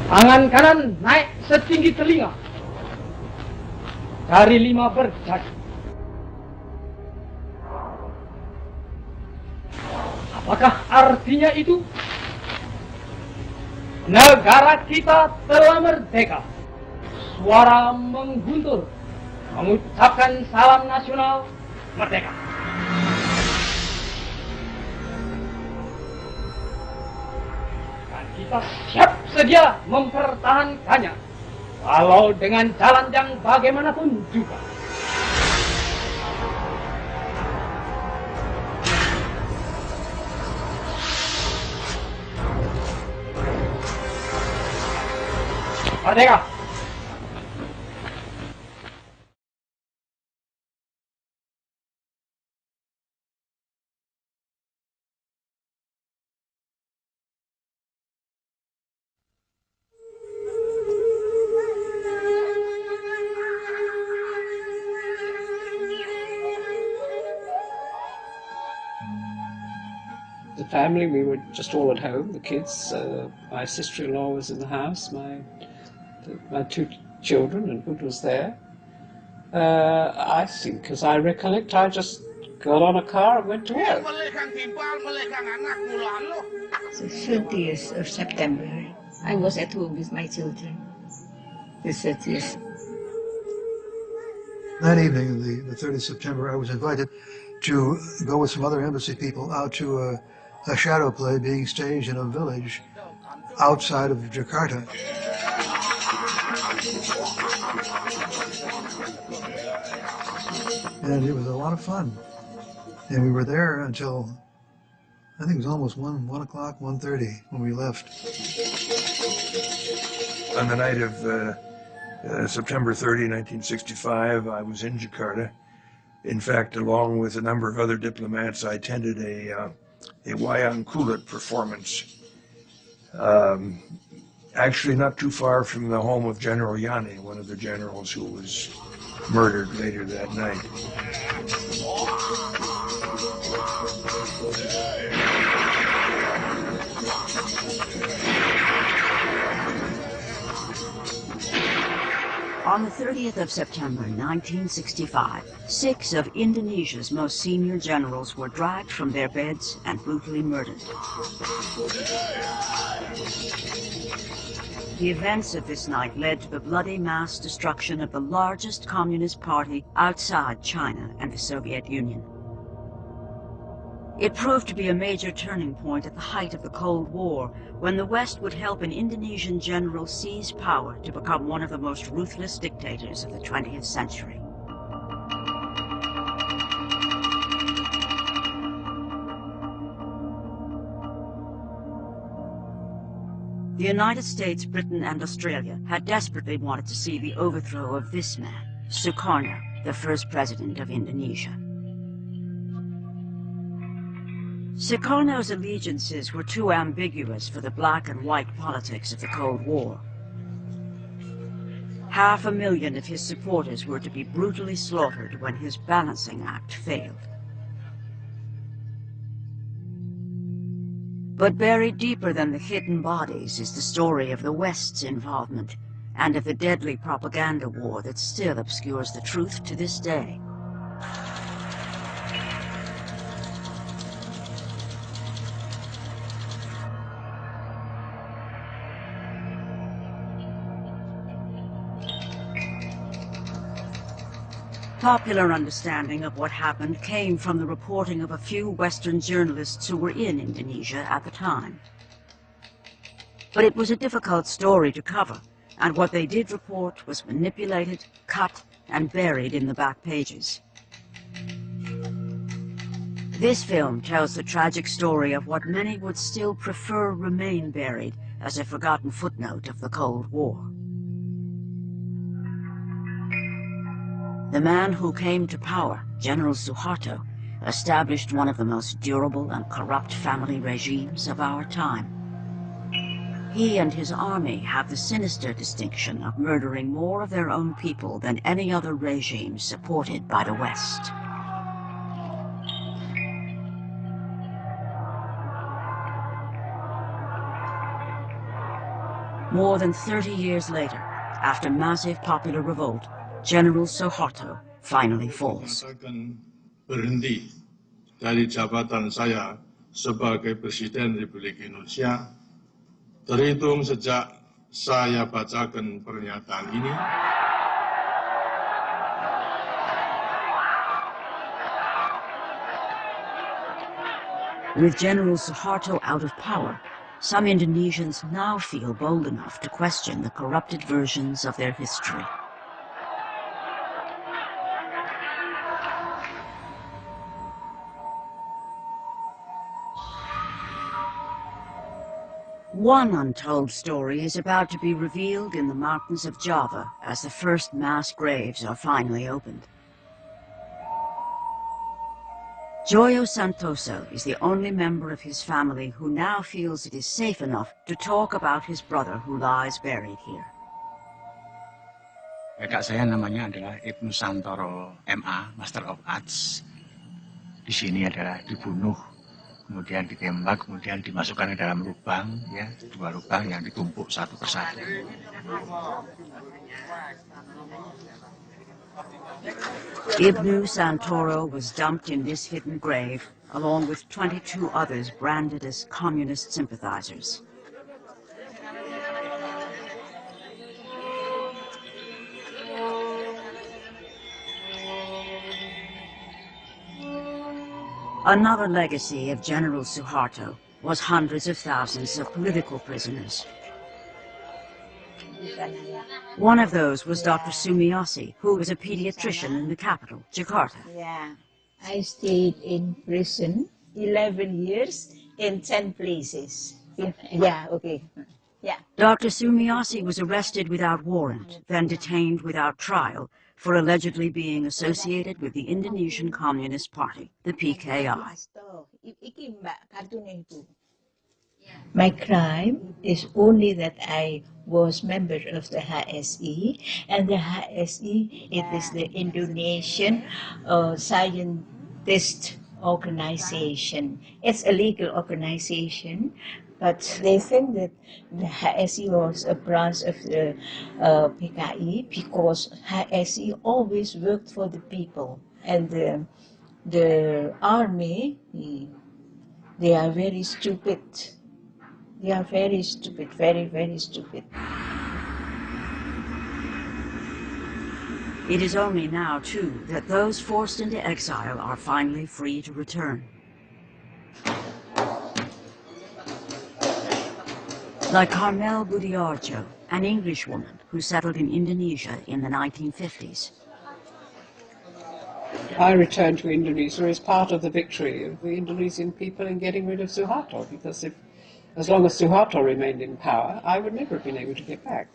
Tangan kanan naik setinggi telinga. Jari 5 berjari. Apakah artinya itu? Negara kita telah merdeka. Suara mengguntur, mengucapkan salam nasional merdeka. Dan kita siap sedia mempertahankannya, walau dengan jalan yang bagaimanapun juga. Merdeka! The family, we were just all at home, the kids, my sister-in-law was in the house, my 2 children, and Hood was there. I think, as I recollect, I just got on a car and went to work. The 30th of September, I was at home with my children. The 30th. That evening, the 30th of September, I was invited to go with some other embassy people out to a shadow play being staged in a village outside of Jakarta. And it was a lot of fun. And we were there until, I think it was almost 1 o'clock, 1:30 when we left. On the night of September 30, 1965, I was in Jakarta. In fact, along with a number of other diplomats, I attended a wayang kulit performance, actually not too far from the home of General Yani, one of the generals who was murdered later that night. On the 30th of September 1965, 6 of Indonesia's most senior generals were dragged from their beds and brutally murdered. The events of this night led to the bloody mass destruction of the largest communist party outside China and the Soviet Union. It proved to be a major turning point at the height of the Cold War, when the West would help an Indonesian general seize power to become one of the most ruthless dictators of the 20th century. The United States, Britain, and Australia had desperately wanted to see the overthrow of this man, Soekarno, the first president of Indonesia. Sukarno's allegiances were too ambiguous for the black and white politics of the Cold War. 500,000 of his supporters were to be brutally slaughtered when his balancing act failed. But buried deeper than the hidden bodies is the story of the West's involvement and of the deadly propaganda war that still obscures the truth to this day. Popular understanding of what happened came from the reporting of a few Western journalists who were in Indonesia at the time. But it was a difficult story to cover, and what they did report was manipulated, cut, and buried in the back pages. This film tells the tragic story of what many would still prefer remain buried as a forgotten footnote of the Cold War. The man who came to power, General Soeharto, established one of the most durable and corrupt family regimes of our time. He and his army have the sinister distinction of murdering more of their own people than any other regime supported by the West. More than 30 years later, after massive popular revolt, General Soeharto finally falls. Berhenti dari jabatan saya sebagai Presiden Republik Indonesia, terhitung sejak saya bacakan pernyataan ini. With General Soeharto out of power, some Indonesians now feel bold enough to question the corrupted versions of their history. One untold story is about to be revealed in the mountains of Java as the first mass graves are finally opened. Joyo Santoso is the only member of his family who now feels it is safe enough to talk about his brother who lies buried here. Kakak saya namanya adalah Ibnu Santoro MA, Master of Arts. Di sini adalah dibunuh, kemudian ditembak, kemudian dimasukkan ke dalam lubang, ya, 2 lubang yang ditumpuk satu persatu. Ibnu Santoro was dumped in this hidden grave, along with 22 others branded as communist sympathizers. Another legacy of General Soeharto was hundreds of thousands of political prisoners. One of those was Dr. Sumiyosi, who was a pediatrician in the capital, Jakarta. Yeah, I stayed in prison 11 years in 10 places. Yeah, okay. Yeah. Dr. Sumiyosi was arrested without warrant, then detained without trial for allegedly being associated with the Indonesian Communist Party, the PKI. My crime is only that I was member of the HSI, and the HSI, it is the Indonesian Scientist Organization. It's a legal organization, but they think that the HSI was a branch of the PKI because HSI always worked for the people, and the army, they are very stupid. They are very stupid, very, very stupid. It is only now, too, that those forced into exile are finally free to return. Like Carmel Budiarjo, an English woman who settled in Indonesia in the 1950s. I returned to Indonesia as part of the victory of the Indonesian people in getting rid of Soeharto, because as long as Soeharto remained in power, I would never have been able to get back.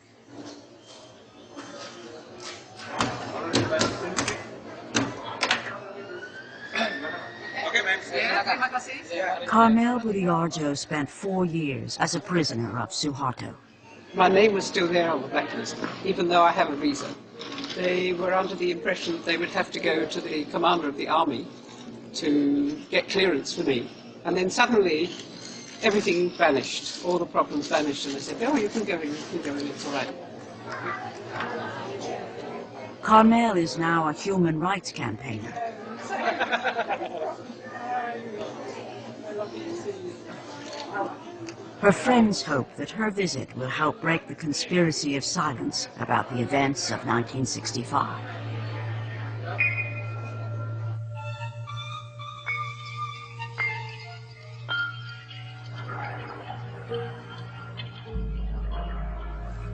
Carmel Budiarjo spent 4 years as a prisoner of Soeharto. My name was still there on the blacklist, even though I have a visa. They were under the impression that they would have to go to the commander of the army to get clearance for me. And then suddenly, everything vanished, all the problems vanished, and they said, oh, you can go in, it's all right. Carmel is now a human rights campaigner. Her friends hope that her visit will help break the conspiracy of silence about the events of 1965.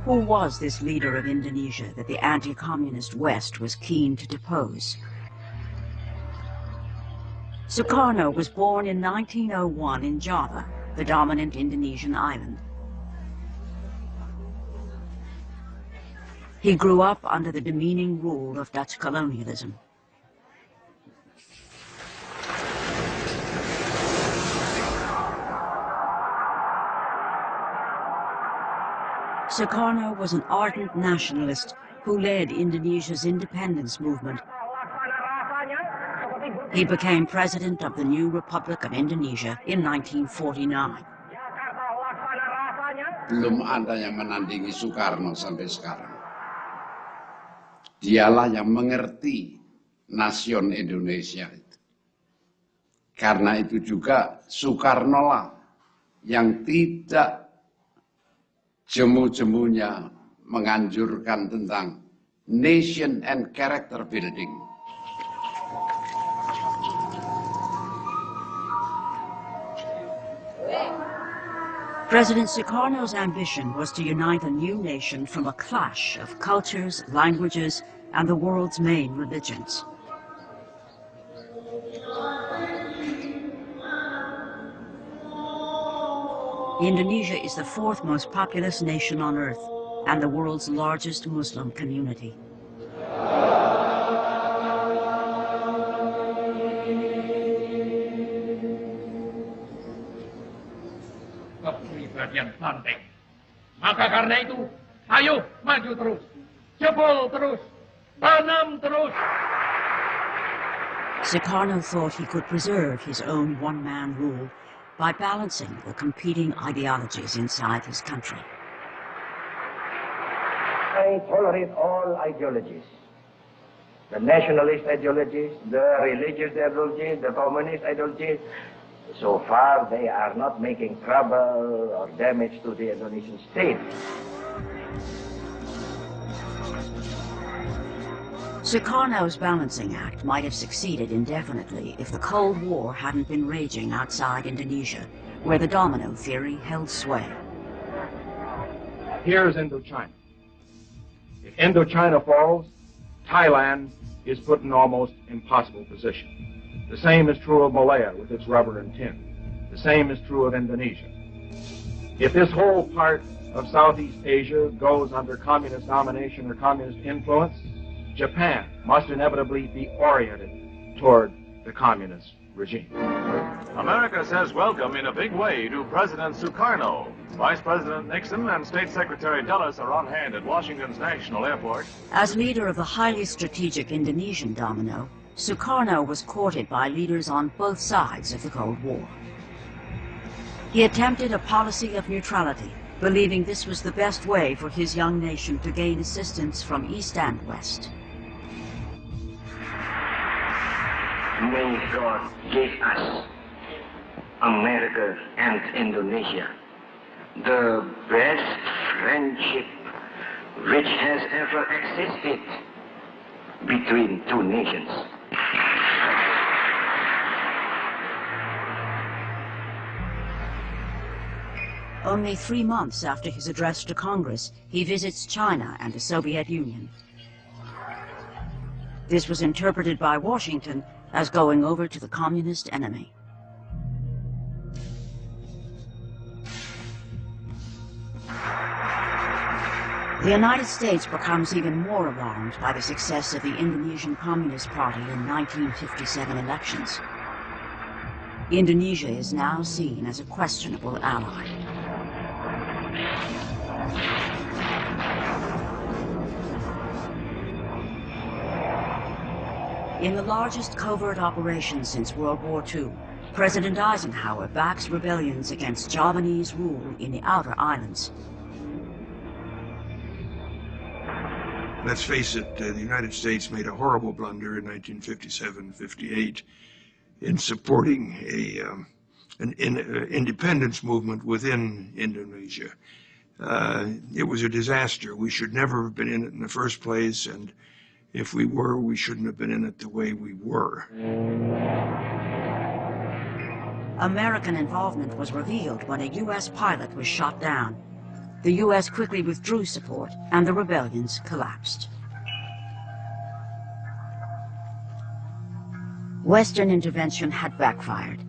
Who was this leader of Indonesia that the anti-communist West was keen to depose? Soekarno was born in 1901 in Java, the dominant Indonesian island. He grew up under the demeaning rule of Dutch colonialism. Soekarno was an ardent nationalist who led Indonesia's independence movement. He became president of the new Republic of Indonesia in 1949. belum ada yang menandingi Soekarno sampai sekarang. Dialah yang mengerti nasion Indonesia itu. Karena itu juga Soekarno lah yang tidak jemu-jemunya menganjurkan tentang nation and character building. President Sukarno's ambition was to unite a new nation from a clash of cultures, languages, and the world's main religions. Indonesia is the fourth most populous nation on earth and the world's largest Muslim community. Kepribadian banteng. Maka karena itu, ayo maju terus, jebol terus, tanam terus. Sukarno thought he could preserve his own one-man rule by balancing the competing ideologies inside his country. I tolerate all ideologies. The nationalist ideologies, the religious ideologies, the communist ideologies. So far, they are not making trouble or damage to the Indonesian state. Sukarno's balancing act might have succeeded indefinitely if the Cold War hadn't been raging outside Indonesia, where the domino theory held sway. Here's Indochina. If Indochina falls, Thailand is put in almost impossible position. The same is true of Malaya with its rubber and tin. The same is true of Indonesia. If this whole part of Southeast Asia goes under communist domination or communist influence, Japan must inevitably be oriented toward the communist regime. America says welcome in a big way to President Soekarno. Vice President Nixon and State Secretary Dulles are on hand at Washington's National Airport. As leader of the highly strategic Indonesian domino, Soekarno was courted by leaders on both sides of the Cold War. He attempted a policy of neutrality, believing this was the best way for his young nation to gain assistance from East and West. May God give us, America and Indonesia, the best friendship which has ever existed between two nations. Only 3 months after his address to Congress, he visits China and the Soviet Union. This was interpreted by Washington as going over to the communist enemy. The United States becomes even more alarmed by the success of the Indonesian Communist Party in 1957 elections. Indonesia is now seen as a questionable ally. In the largest covert operation since World War II, President Eisenhower backs rebellions against Javanese rule in the outer islands. Let's face it, the United States made a horrible blunder in 1957-58 in supporting an independence movement within Indonesia. It was a disaster. We should never have been in it in the first place, and if we were, we shouldn't have been in it the way we were. American involvement was revealed when a U.S. pilot was shot down. The U.S. quickly withdrew support, and the rebellions collapsed. Western intervention had backfired.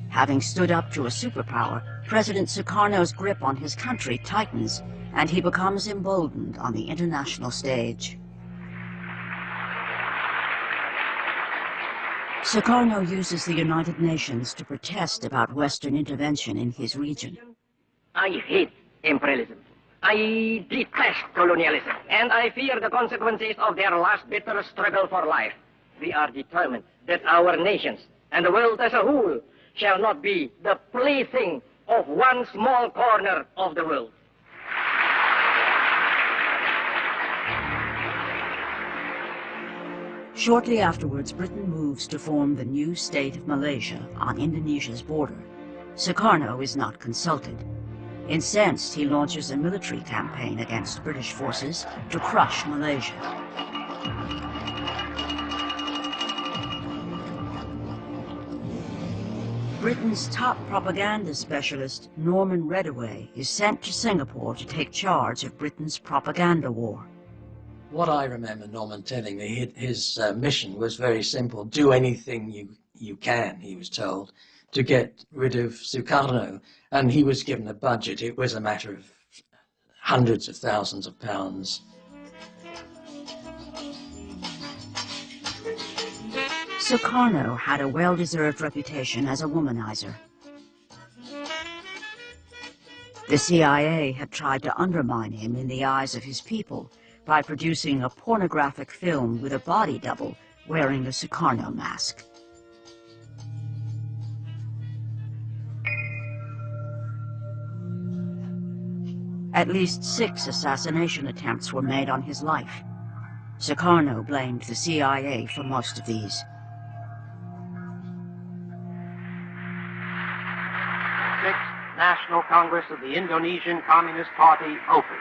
Having stood up to a superpower, President Sukarno's grip on his country tightens, and he becomes emboldened on the international stage. Soekarno uses the United Nations to protest about Western intervention in his region. I hate imperialism. I detest colonialism. And I fear the consequences of their last bitter struggle for life. We are determined that our nations and the world as a whole shall not be the plaything of one small corner of the world. Shortly afterwards, Britain moves to form the new state of Malaysia on Indonesia's border. Soekarno is not consulted. Incensed, he launches a military campaign against British forces to crush Malaysia. Britain's top propaganda specialist, Norman Reddaway, is sent to Singapore to take charge of Britain's propaganda war. What I remember Norman telling me, his mission was very simple. Do anything you can, he was told, to get rid of Sukarno. And he was given a budget. It was a matter of hundreds of thousands of pounds. Sukarno had a well-deserved reputation as a womanizer. The CIA had tried to undermine him in the eyes of his people by producing a pornographic film with a body double wearing a Sukarno mask. At least 6 assassination attempts were made on his life. Sukarno blamed the CIA for most of these. Sixth National Congress of the Indonesian Communist Party open.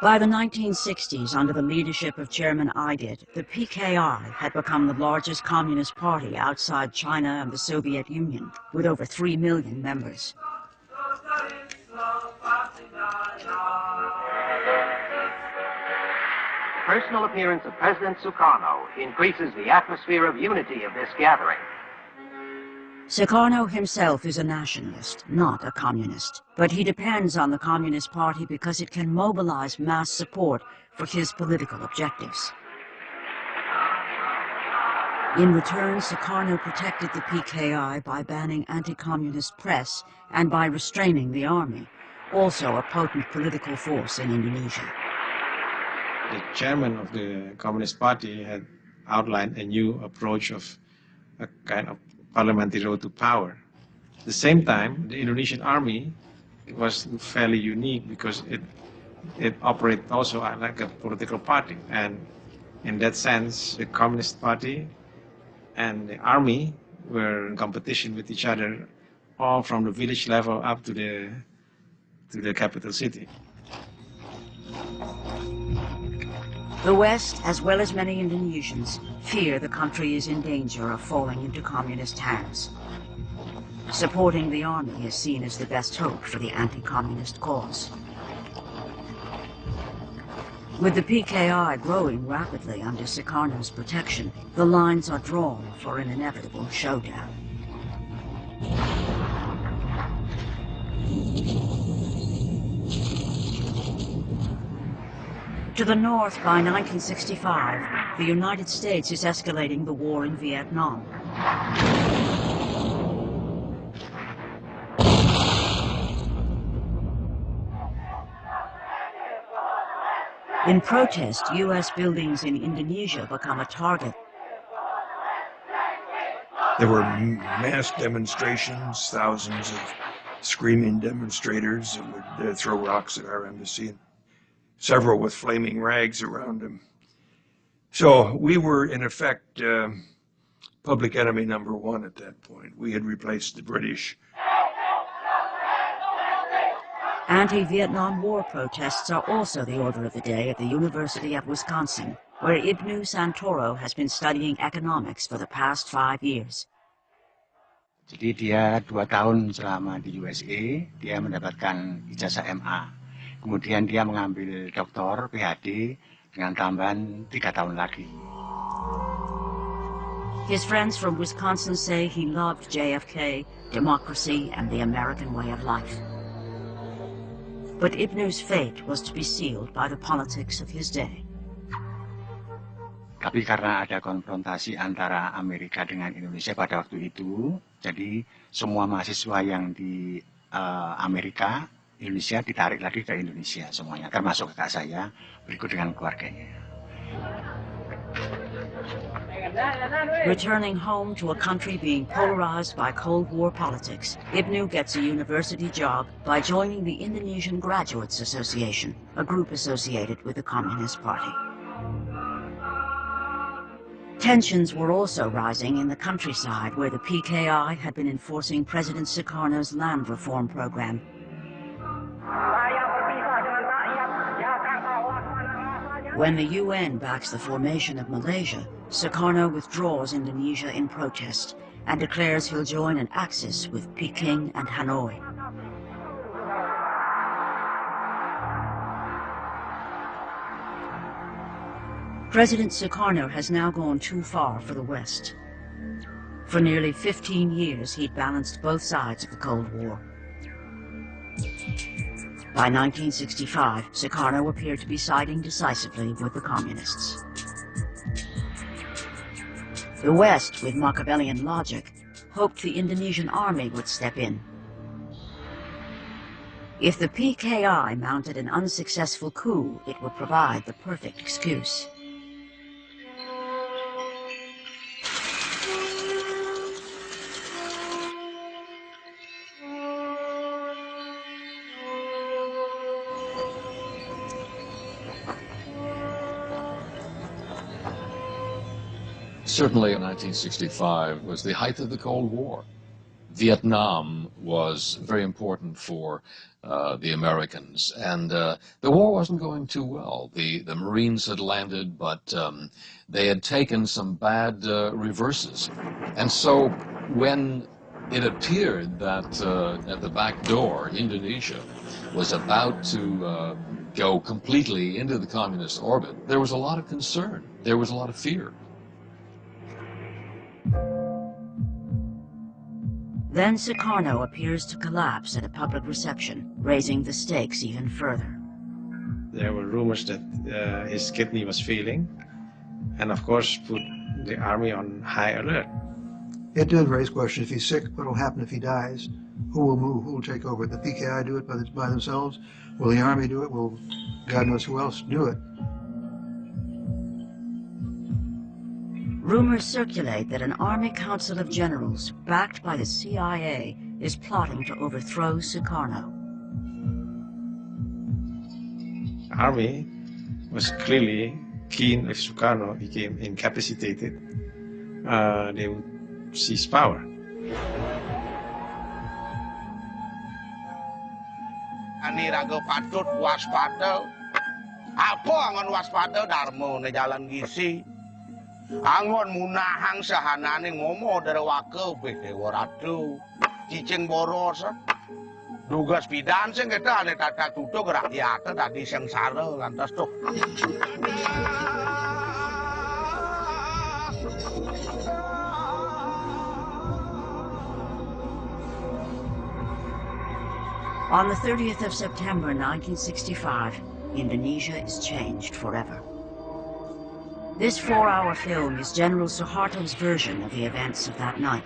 By the 1960s, under the leadership of Chairman Aidit, the PKI had become the largest communist party outside China and the Soviet Union, with over 3 million members. The personal appearance of President Soekarno increases the atmosphere of unity of this gathering. Sukarno himself is a nationalist, not a communist, but he depends on the Communist Party because it can mobilize mass support for his political objectives. In return, Sukarno protected the PKI by banning anti-communist press and by restraining the army, also a potent political force in Indonesia. The chairman of the Communist Party had outlined a new approach of a kind of parliamentary road to power. At the same time, the Indonesian army was fairly unique because it operated also like a political party. And in that sense, the Communist Party and the army were in competition with each other, all from the village level up to the capital city. The West, as well as many Indonesians, fear the country is in danger of falling into communist hands. Supporting the army is seen as the best hope for the anti-communist cause. With the PKI growing rapidly under Sukarno's protection, the lines are drawn for an inevitable showdown. To the north, by 1965, the United States is escalating the war in Vietnam. In protest, U.S. buildings in Indonesia become a target. There were mass demonstrations, thousands of screaming demonstrators that would throw rocks at our embassy. Several with flaming rags around them. So we were, in effect, public enemy number 1 at that point. We had replaced the British. Anti-Vietnam War protests are also the order of the day at the University of Wisconsin, where Ibnu Santoro has been studying economics for the past 5 years. Jadi dia 2 tahun selama di USA, dia mendapatkan ijazah MA. Kemudian dia mengambil doktor, PhD, dengan tambahan 3 tahun lagi. His friends from Wisconsin say he loved JFK, democracy, and the American way of life. But Ibnu's fate was to be sealed by the politics of his day. Tapi karena ada konfrontasi antara Amerika dengan Indonesia pada waktu itu, jadi semua mahasiswa yang di Amerika, Indonesia ditarik lagi ke Indonesia semuanya, termasuk kakak saya, berikut dengan keluarganya. Returning home to a country being polarized by Cold War politics, Ibnu gets a university job by joining the Indonesian Graduates Association, a group associated with the Communist Party. Tensions were also rising in the countryside where the PKI had been enforcing President Soekarno's land reform program. When the UN backs the formation of Malaysia, Soekarno withdraws Indonesia in protest and declares he'll join an axis with Peking and Hanoi. President Soekarno has now gone too far for the West. For nearly 15 years, he'd balanced both sides of the Cold War. By 1965, Soekarno appeared to be siding decisively with the communists. The West, with Machiavellian logic, hoped the Indonesian army would step in. If the PKI mounted an unsuccessful coup, it would provide the perfect excuse. Certainly, 1965 was the height of the Cold War. Vietnam was very important for the Americans, and the war wasn't going too well. The Marines had landed, but they had taken some bad reverses. And so when it appeared that at the back door, Indonesia was about to go completely into the communist orbit, there was a lot of concern. There was a lot of fear. Then Soekarno appears to collapse at a public reception, raising the stakes even further. There were rumors that his kidney was failing, and of course put the army on high alert. It did raise questions. If he's sick, what will happen if he dies? Who will move? Who will take over? The PKI do it by themselves? Will the army do it? Will God knows who else do it? Rumors circulate that an Army Council of Generals, backed by the CIA, is plotting to overthrow Soekarno. The army was clearly keen if Soekarno became incapacitated, they would seize power. Ani raga patut waspada. Apa angon waspada darmo ne jalan gisi. Angon munahang sahanane ngomo dari wake bedewa ratu cicing boros dugas bidan sing kita ane tata tutuk rakyat tadi sengsara lantas tuh. On the 30th of September 1965, Indonesia is changed forever. This 4-hour film is General Soeharto's version of the events of that night.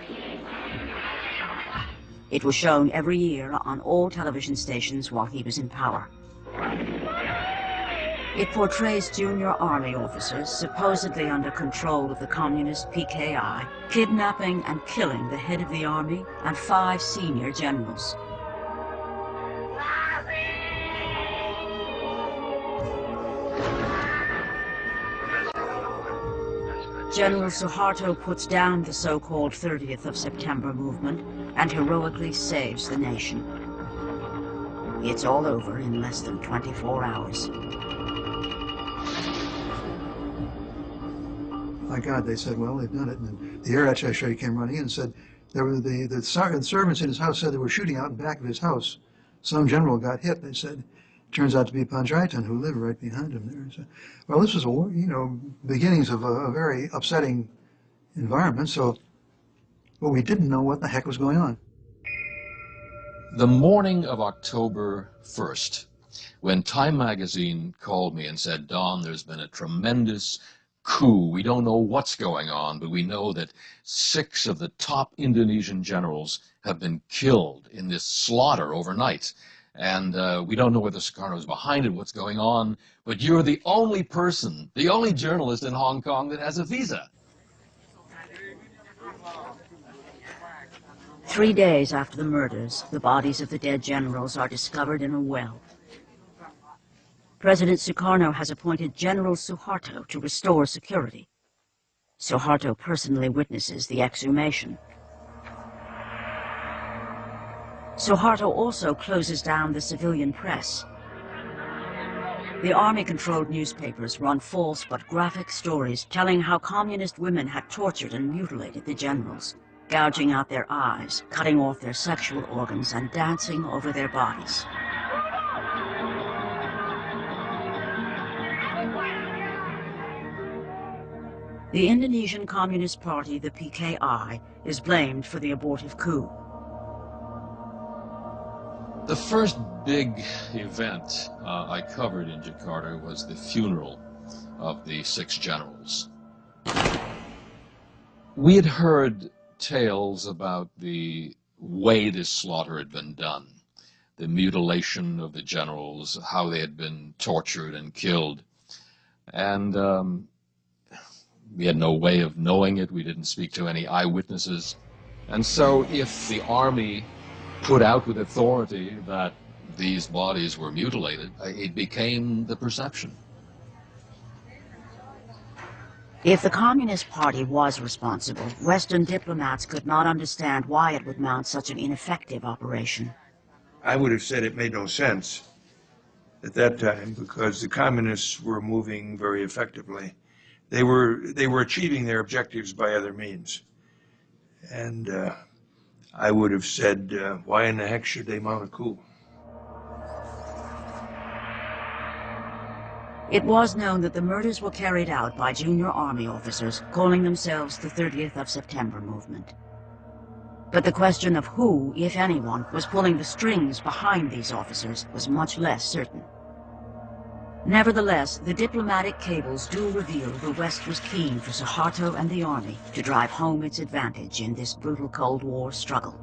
It was shown every year on all television stations while he was in power. It portrays junior army officers, supposedly under control of the communist PKI, kidnapping and killing the head of the army and 5 senior generals. General Soeharto puts down the so-called 30th of September movement and heroically saves the nation. It's all over in less than 24 hours. My God, they said, well, they've done it. And the air attaché came running in and said, there were the servants in his house said they were shooting out in back of his house. Some general got hit, they said. Turns out to be Panjaitan, who lived right behind him there. So, well, this was, beginnings of a very upsetting environment. So, well, we didn't know what the heck was going on. The morning of October 1st, when Time magazine called me and said, Don, there's been a tremendous coup. We don't know what's going on, but we know that 6 of the top Indonesian generals have been killed in this slaughter overnight. And we don't know whether Soekarno is behind it, what's going on, but you're the only person, the only journalist in Hong Kong that has a visa. 3 days after the murders, the bodies of the dead generals are discovered in a well. President Soekarno has appointed General Soeharto to restore security. Soeharto personally witnesses the exhumation. Soeharto also closes down the civilian press. The army-controlled newspapers run false but graphic stories telling how communist women had tortured and mutilated the generals, gouging out their eyes, cutting off their sexual organs, and dancing over their bodies. The Indonesian Communist Party, the PKI, is blamed for the abortive coup. The first big event I covered in Jakarta was the funeral of the 6 generals. We had heard tales about the way this slaughter had been done, the mutilation of the generals, how they had been tortured and killed. And we had no way of knowing it. We didn't speak to any eyewitnesses. And so if the army put out with authority that these bodies were mutilated, it became the perception. If the Communist Party was responsible, Western diplomats could not understand why it would mount such an ineffective operation. I would have said it made no sense at that time because the communists were moving very effectively. They were achieving their objectives by other means. And I would have said, why in the heck should they mount a coup? It was known that the murders were carried out by junior army officers calling themselves the 30th of September movement. But the question of who, if anyone, was pulling the strings behind these officers was much less certain. Nevertheless, the diplomatic cables do reveal the West was keen for Soeharto and the army to drive home its advantage in this brutal Cold War struggle.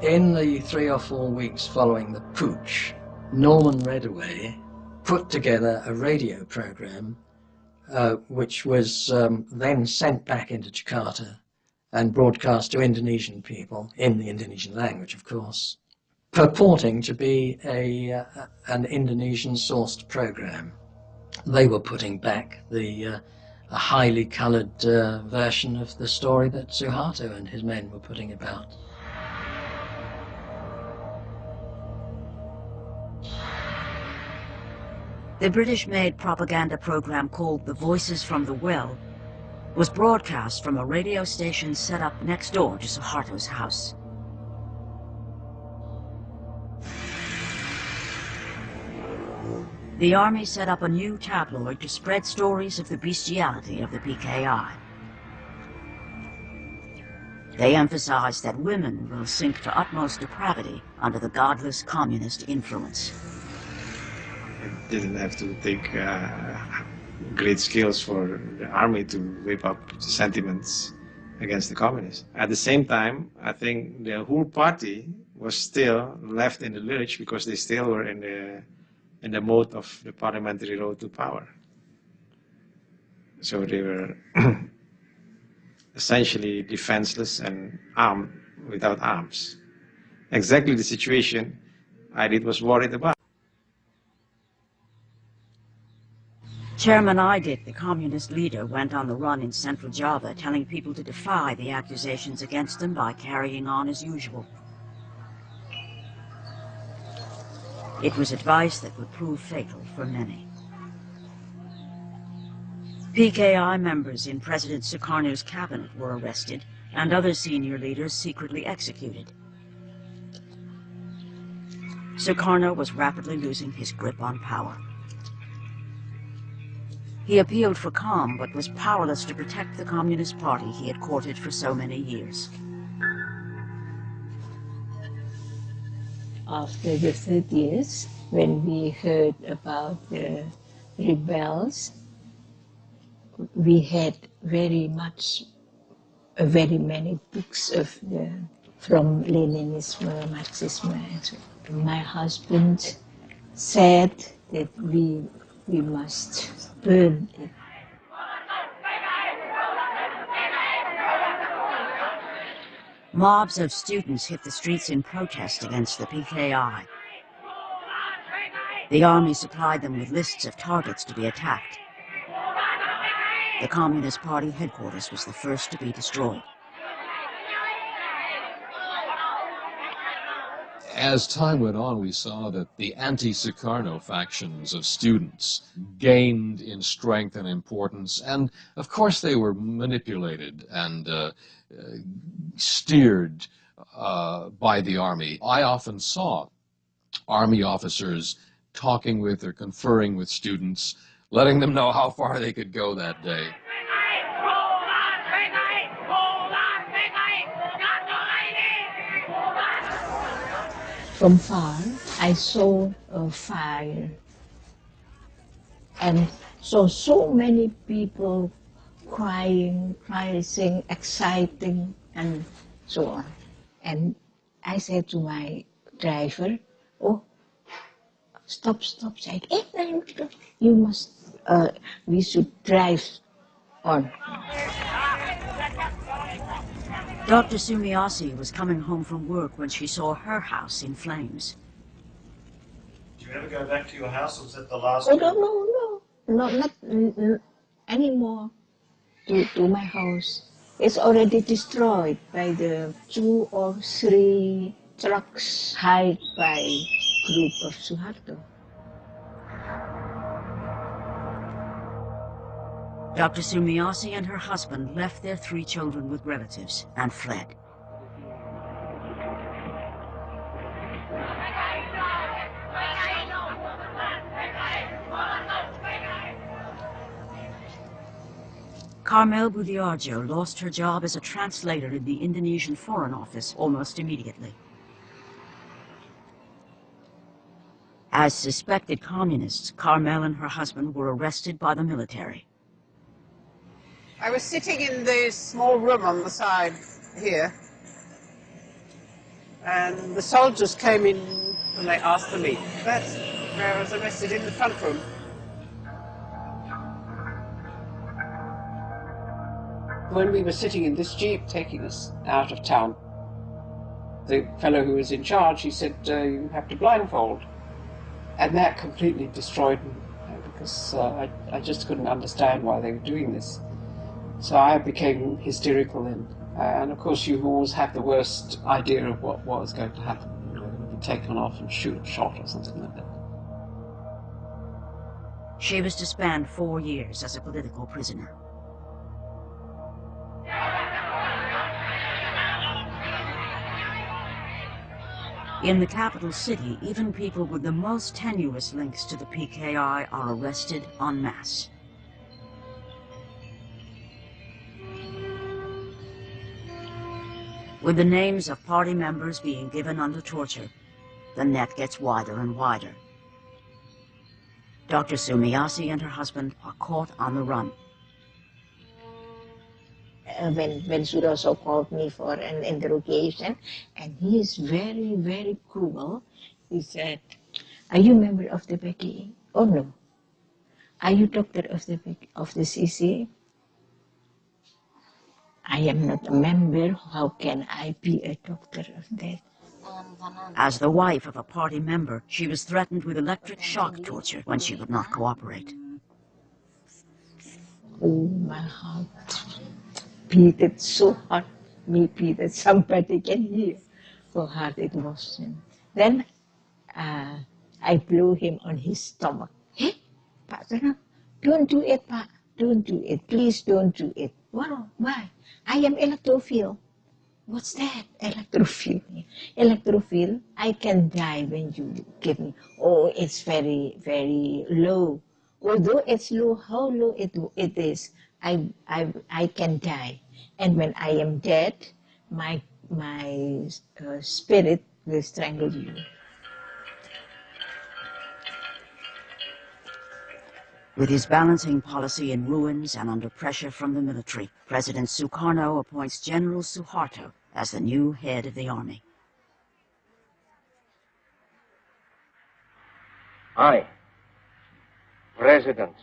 In the 3 or 4 weeks following the putsch, Norman Redaway put together a radio program which was then sent back into Jakarta and broadcast to Indonesian people, in the Indonesian language of course, purporting to be an Indonesian-sourced program. They were putting back a highly coloured version of the story that Soeharto and his men were putting about. The British-made propaganda program called The Voices from the Well was broadcast from a radio station set up next door to Soeharto's house. The army set up a new tabloid to spread stories of the bestiality of the PKI. They emphasized that women will sink to utmost depravity under the godless communist influence. Didn't have to take great skills for the army to whip up sentiments against the communists. At the same time, I think the whole party was still left in the lurch because they still were in the mode of the parliamentary road to power. So they were essentially defenseless and armed without arms. Exactly the situation I was worried about. Chairman Aidit, the communist leader, went on the run in central Java, telling people to defy the accusations against them by carrying on as usual. It was advice that would prove fatal for many. PKI members in President Sukarno's cabinet were arrested, and other senior leaders secretly executed. Sukarno was rapidly losing his grip on power. He appealed for calm, but was powerless to protect the Communist Party he had courted for so many years. After the 30th, when we heard about the rebels, we had very much very many books from Leninism, Marxism. And so my husband said that we must burn it. Mobs of students hit the streets in protest against the PKI. The army supplied them with lists of targets to be attacked. The Communist Party headquarters was the first to be destroyed. As time went on, we saw that the anti-Sukarno factions of students gained in strength and importance, and of course they were manipulated and steered by the army. I often saw army officers talking with or conferring with students, letting them know how far they could go that day. From far, I saw a fire and saw so many people crying, saying, exciting, and so on. And I said to my driver, "Oh, stop, say, you must, we should drive on." Dr. Sumiyoshi was coming home from work when she saw her house in flames. Did you ever go back to your house, or was that the last? Oh, no, not anymore to my house. It's already destroyed by the 2 or 3 trucks hired by group of Soeharto. Dr. Sumiyoshi and her husband left their 3 children with relatives and fled. Carmel Budiarjo lost her job as a translator in the Indonesian Foreign Office almost immediately. As suspected communists, Carmel and her husband were arrested by the military. I was sitting in the small room on the side here, and the soldiers came in and they asked for me. That's where I was arrested, in the front room. When we were sitting in this jeep taking us out of town, the fellow who was in charge, he said, "You have to blindfold." And that completely destroyed me, because I just couldn't understand why they were doing this. So I became hysterical then. And of course you always have the worst idea of what was going to happen. You know, going to be taken off and shot or something like that. She was to spend 4 years as a political prisoner. In the capital city, even people with the most tenuous links to the PKI are arrested en masse. With the names of party members being given under torture, the net gets wider and wider. Dr. Sumiyoshi and her husband are caught on the run. When Sueharto called me for an interrogation, and he is very, very cruel, he said, "Are you a member of the PKI? Oh no. Are you doctor of the CC? I am not a member. How can I be a doctor of that?" As the wife of a party member, she was threatened with electric shock torture when she would not cooperate. Oh, my heart beat it so hard, maybe that somebody can hear how hard it was. Then I blew him on his stomach. "Hey, Pak Soeharto, don't do it, Pak. Don't do it. Please don't do it." "Well, why? I am electrophile." "What's that? Electrophile?" "Electrophile, I can die when you give me." "Oh, it's very, very low." "Although it's low, how low it is, I can die. And when I am dead, my spirit will strangle you." With his balancing policy in ruins and under pressure from the military, President Soekarno appoints General Soeharto as the new head of the army. I, President,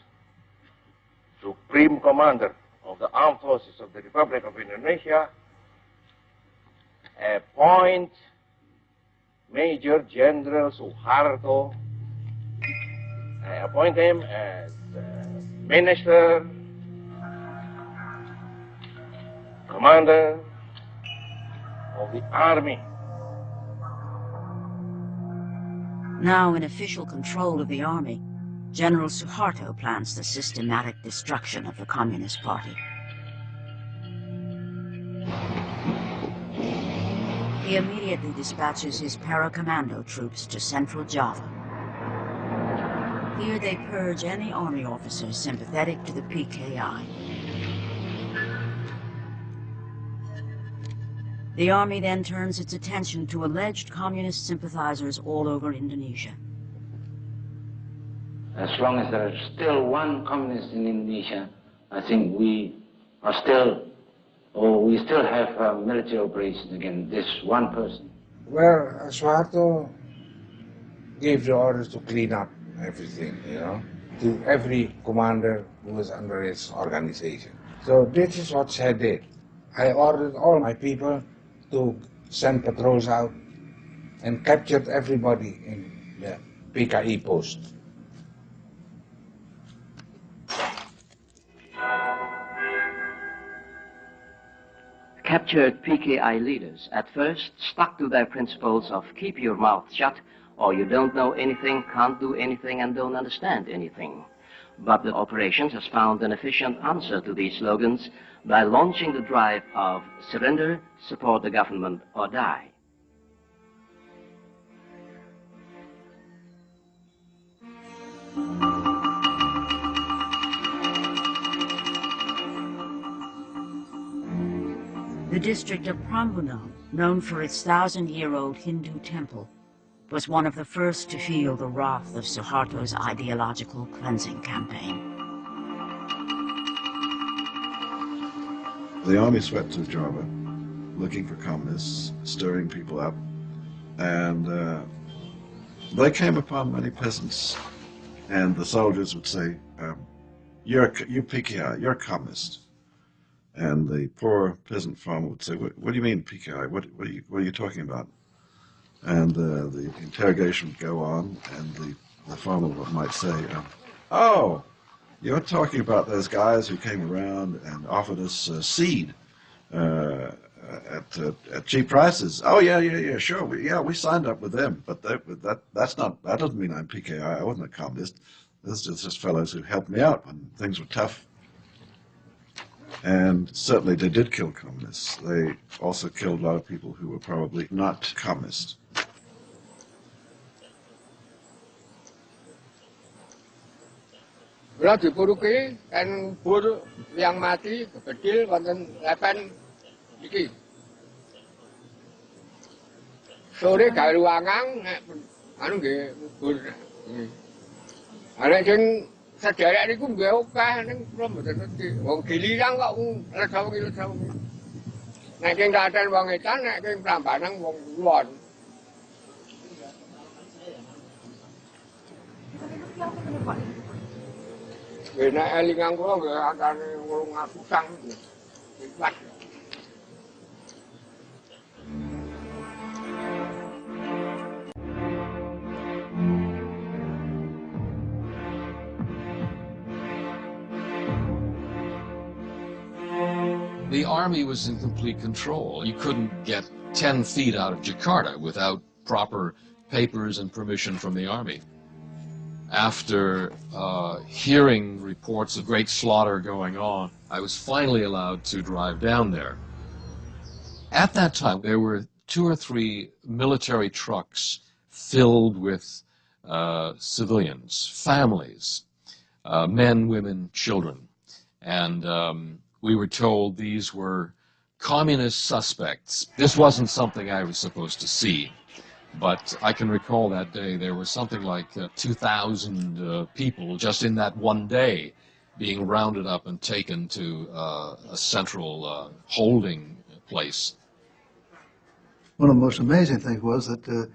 Supreme Commander of the Armed Forces of the Republic of Indonesia, appoint Major General Soeharto. I appoint him as Minister, Commander of the Army. Now in official control of the army, General Soeharto plans the systematic destruction of the Communist Party. He immediately dispatches his para-commando troops to central Java. Here they purge any army officers sympathetic to the PKI. The army then turns its attention to alleged communist sympathizers all over Indonesia. As long as there is still one communist in Indonesia, I think we still have military operations against this one person. Well, Soeharto gave the orders to clean up everything, to every commander who was under his organization. So this is what I did. I ordered all my people to send patrols out and captured everybody in the PKI post. Captured PKI leaders at first stuck to their principles of keep your mouth shut, or you don't know anything, can't do anything, and don't understand anything. But the operations has found an efficient answer to these slogans by launching the drive of surrender, support the government, or die. The district of Pembunuhan, known for its 1,000-year-old Hindu temple, was one of the first to feel the wrath of Soeharto's ideological cleansing campaign. The army swept to Java, looking for communists, stirring people up, and they came upon many peasants, and the soldiers would say, you PKI, you're a communist. And the poor peasant farmer would say, what do you mean PKI? What are you talking about? And the interrogation would go on, and the farmer might say, oh, you're talking about those guys who came around and offered us seed at cheap prices. Oh yeah, sure. We signed up with them, but that doesn't mean I'm PKI. I wasn't a communist. This is just fellows who helped me out when things were tough. And certainly they did kill communists. They also killed a lot of people who were probably not communists. Kalau Diproduksi kan bur yang mati kecil konten lepen iki. Sore gawe ruangan anu nggih bur. Ana sing sederek niku nggih akeh ning kula mboten ngerti. Wong giliran kok ledaw. Nek sing daten wong edan nek sing Prambanan wong kulon. Nek elingan kula nggih antane 800-an. Ipat. The army was in complete control. You couldn't get 10 feet out of Jakarta without proper papers and permission from the army. After hearing reports of great slaughter going on, I was finally allowed to drive down there. At that time, there were 2 or 3 military trucks filled with civilians, families, men, women, children. And we were told these were communist suspects. This wasn't something I was supposed to see. But I can recall that day there was something like 2,000 people just in that one day being rounded up and taken to a central holding place. One of the most amazing things was that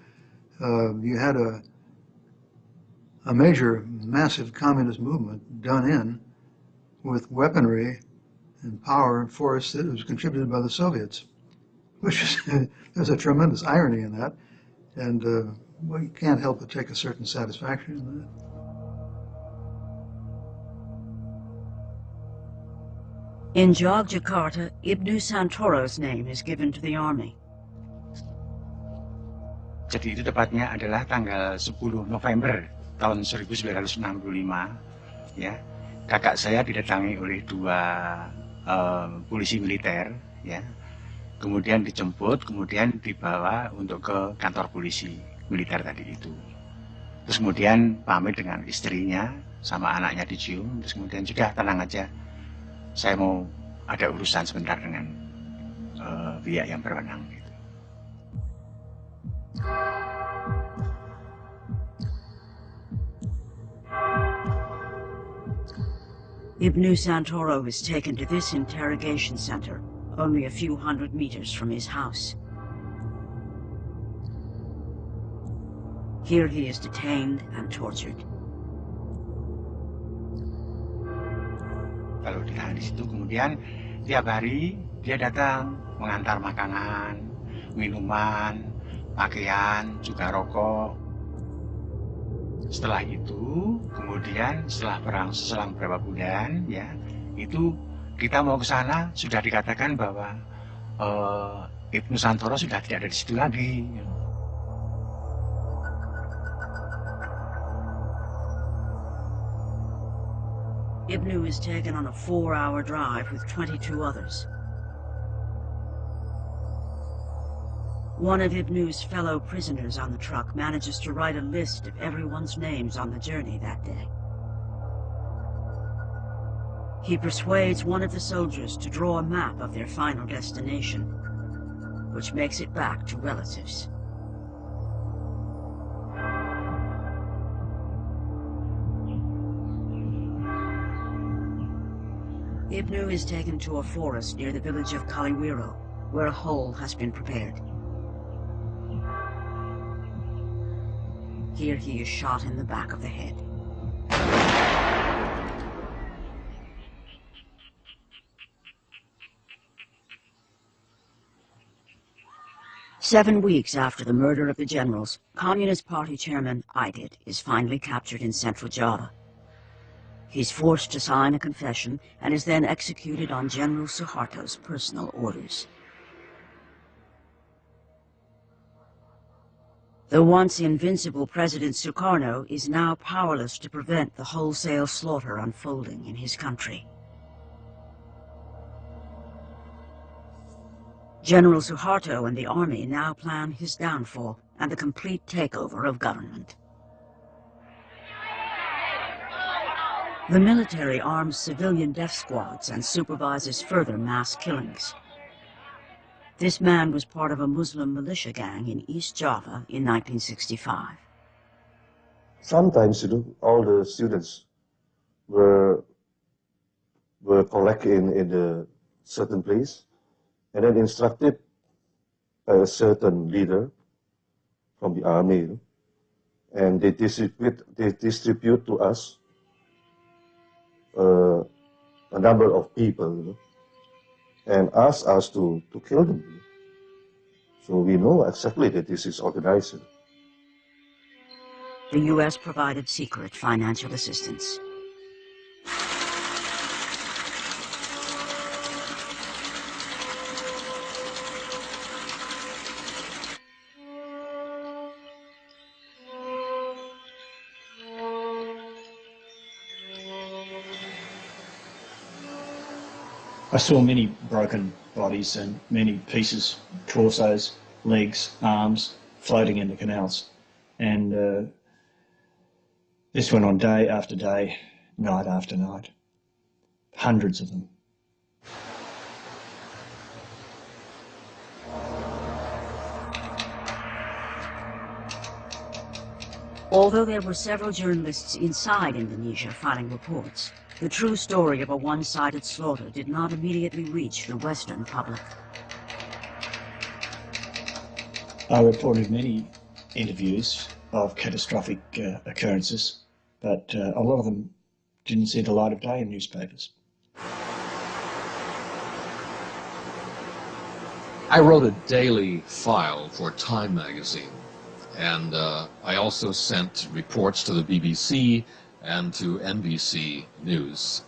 you had a major, massive communist movement done in with weaponry and power and force that was contributed by the Soviets, which is, there's a tremendous irony in that, and well, you can't help but take a certain satisfaction in that. In Yogyakarta, Ibnu Santoro's name is given to the army. Jadi itu tepatnya adalah tanggal 10 November tahun 1965, ya. Kakak saya didatangi oleh 2 polisi militer, ya. Kemudian dijemput, kemudian dibawa untuk ke kantor polisi militer tadi itu. Terus kemudian pamit dengan istrinya sama anaknya dicium, terus kemudian sudah tenang aja. Saya mau ada urusan sebentar dengan pihak yang berwenang. Ibnu Santoro is taken to this interrogation center, only a few hundred meters from his house. Here he is detained and tortured. Kalau ditahan di situ, kemudian tiap hari dia datang mengantar makanan, minuman, pakaian, juga rokok. Setelah itu, kemudian setelah selang beberapa bulan, ya, itu kita mau ke sana sudah dikatakan bahwa Ibnu Santoro sudah tidak ada di situ lagi. Ibnu is taken on a 4-hour drive with 22 others. One of Ibnu's fellow prisoners on the truck manages to write a list of everyone's names on the journey that day. He persuades one of the soldiers to draw a map of their final destination, which makes it back to relatives. Ibnu is taken to a forest near the village of Kaliwiro, where a hole has been prepared. Here he is shot in the back of the head. Seven weeks after the murder of the generals, Communist Party chairman Aidit is finally captured in Central Java. He's forced to sign a confession and is then executed on General Soeharto's personal orders. The once invincible President Soekarno is now powerless to prevent the wholesale slaughter unfolding in his country. General Soeharto and the army now plan his downfall and the complete takeover of government. The military arms civilian death squads and supervises further mass killings. This man was part of a Muslim militia gang in East Java in 1965. Sometimes, all the students were collected in a certain place and then instructed by a certain leader from the army, and they distribute to us a number of people, and ask us to kill them. So we know exactly that this is organized. The U.S. provided secret financial assistance. I saw many broken bodies and many pieces, torsos, legs, arms, floating in the canals. And this went on day after day, night after night. Hundreds of them. Although there were several journalists inside Indonesia filing reports, the true story of a one-sided slaughter did not immediately reach the Western public. I reported many interviews of catastrophic occurrences, but a lot of them didn't see the light of day in newspapers. I wrote a daily file for Time magazine, and I also sent reports to the BBC and to NBC News.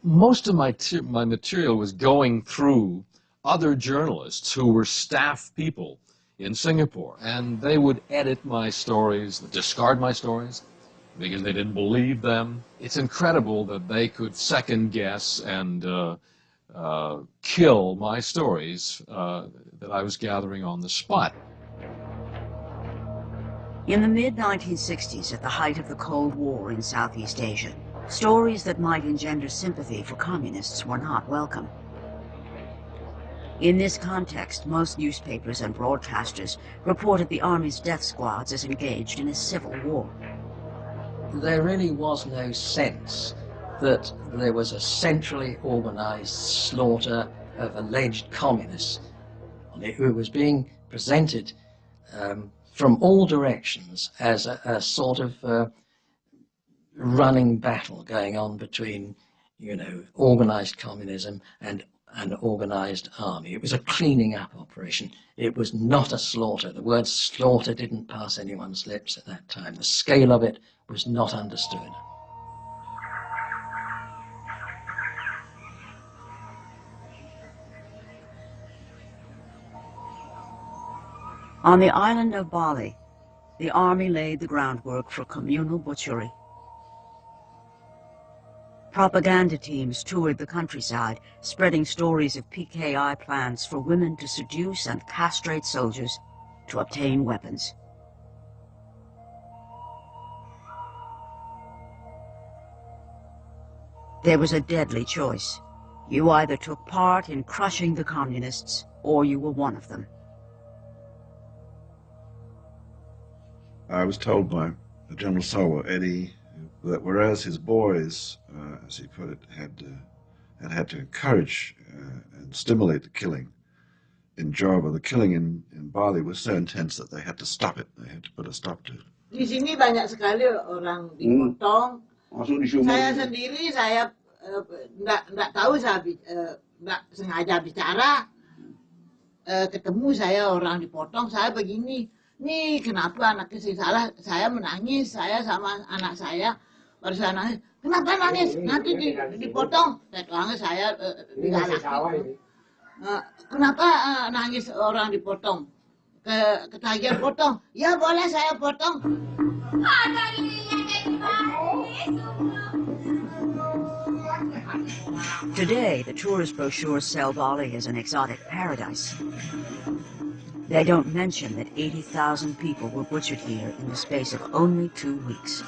Most of my material was going through other journalists who were staff people in Singapore, and they would edit my stories, discard my stories, because they didn't believe them. It's incredible that they could second guess and kill my stories that I was gathering on the spot. In the mid-1960s, at the height of the Cold War in Southeast Asia, stories that might engender sympathy for communists were not welcome. In this context, most newspapers and broadcasters reported the Army's death squads as engaged in a civil war. There really was no sense that there was a centrally organized slaughter of alleged communists who was being presented from all directions as a sort of running battle going on between, organized communism and an organized army. It was a cleaning up operation. It was not a slaughter. The word slaughter didn't pass anyone's lips at that time. The scale of it was not understood. On the island of Bali, the army laid the groundwork for communal butchery. Propaganda teams toured the countryside, spreading stories of PKI plans for women to seduce and castrate soldiers to obtain weapons. There was a deadly choice. You either took part in crushing the communists, or you were one of them. I was told by General Sawa, Eddie, that whereas his boys, as he put it, had to encourage and stimulate the killing in Java, the killing in Bali was so intense that they had to stop it. They had to put a stop to it. Di sini banyak sekali orang dipotong. Saya sendiri, saya nggak tahu, saya nggak sengaja bicara. Ketemu saya orang dipotong, saya begini. Nih kenapa anaknya sih salah, saya menangis, saya sama anak saya baru saya nangis, kenapa nangis, nanti dipotong, saya digalakin, kenapa nangis orang dipotong, ketagihan potong, ya boleh saya potong. Today, the tourist brochures sell Bali as an exotic paradise. They don't mention that 80,000 people were butchered here in the space of only 2 weeks.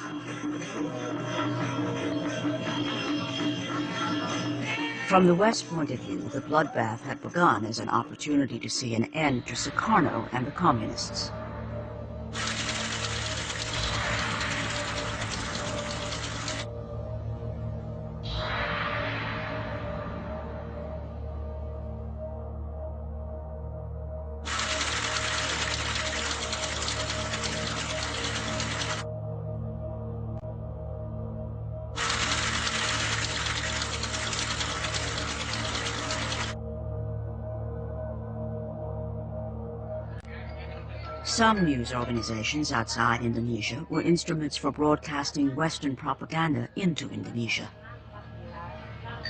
From the West point of view, the bloodbath had begun as an opportunity to see an end to Soekarno and the communists. Some news organizations outside Indonesia were instruments for broadcasting Western propaganda into Indonesia.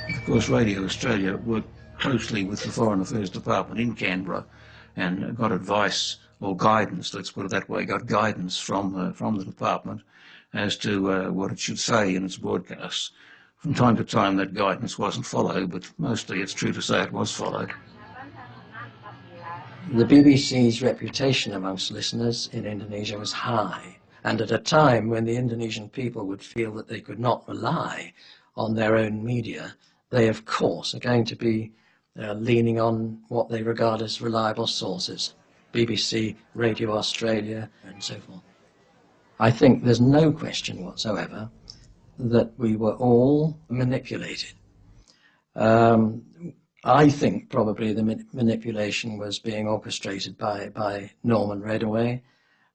Of course, Radio Australia worked closely with the Foreign Affairs Department in Canberra and got advice or guidance, let's put it that way, got guidance from the department as to what it should say in its broadcasts. From time to time that guidance wasn't followed, but mostly it's true to say it was followed. The BBC's reputation amongst listeners in Indonesia was high, and at a time when the Indonesian people would feel that they could not rely on their own media, they of course are going to be leaning on what they regard as reliable sources, BBC, Radio Australia, and so forth. I think there's no question whatsoever that we were all manipulated. I think probably the manipulation was being orchestrated by Norman Redaway,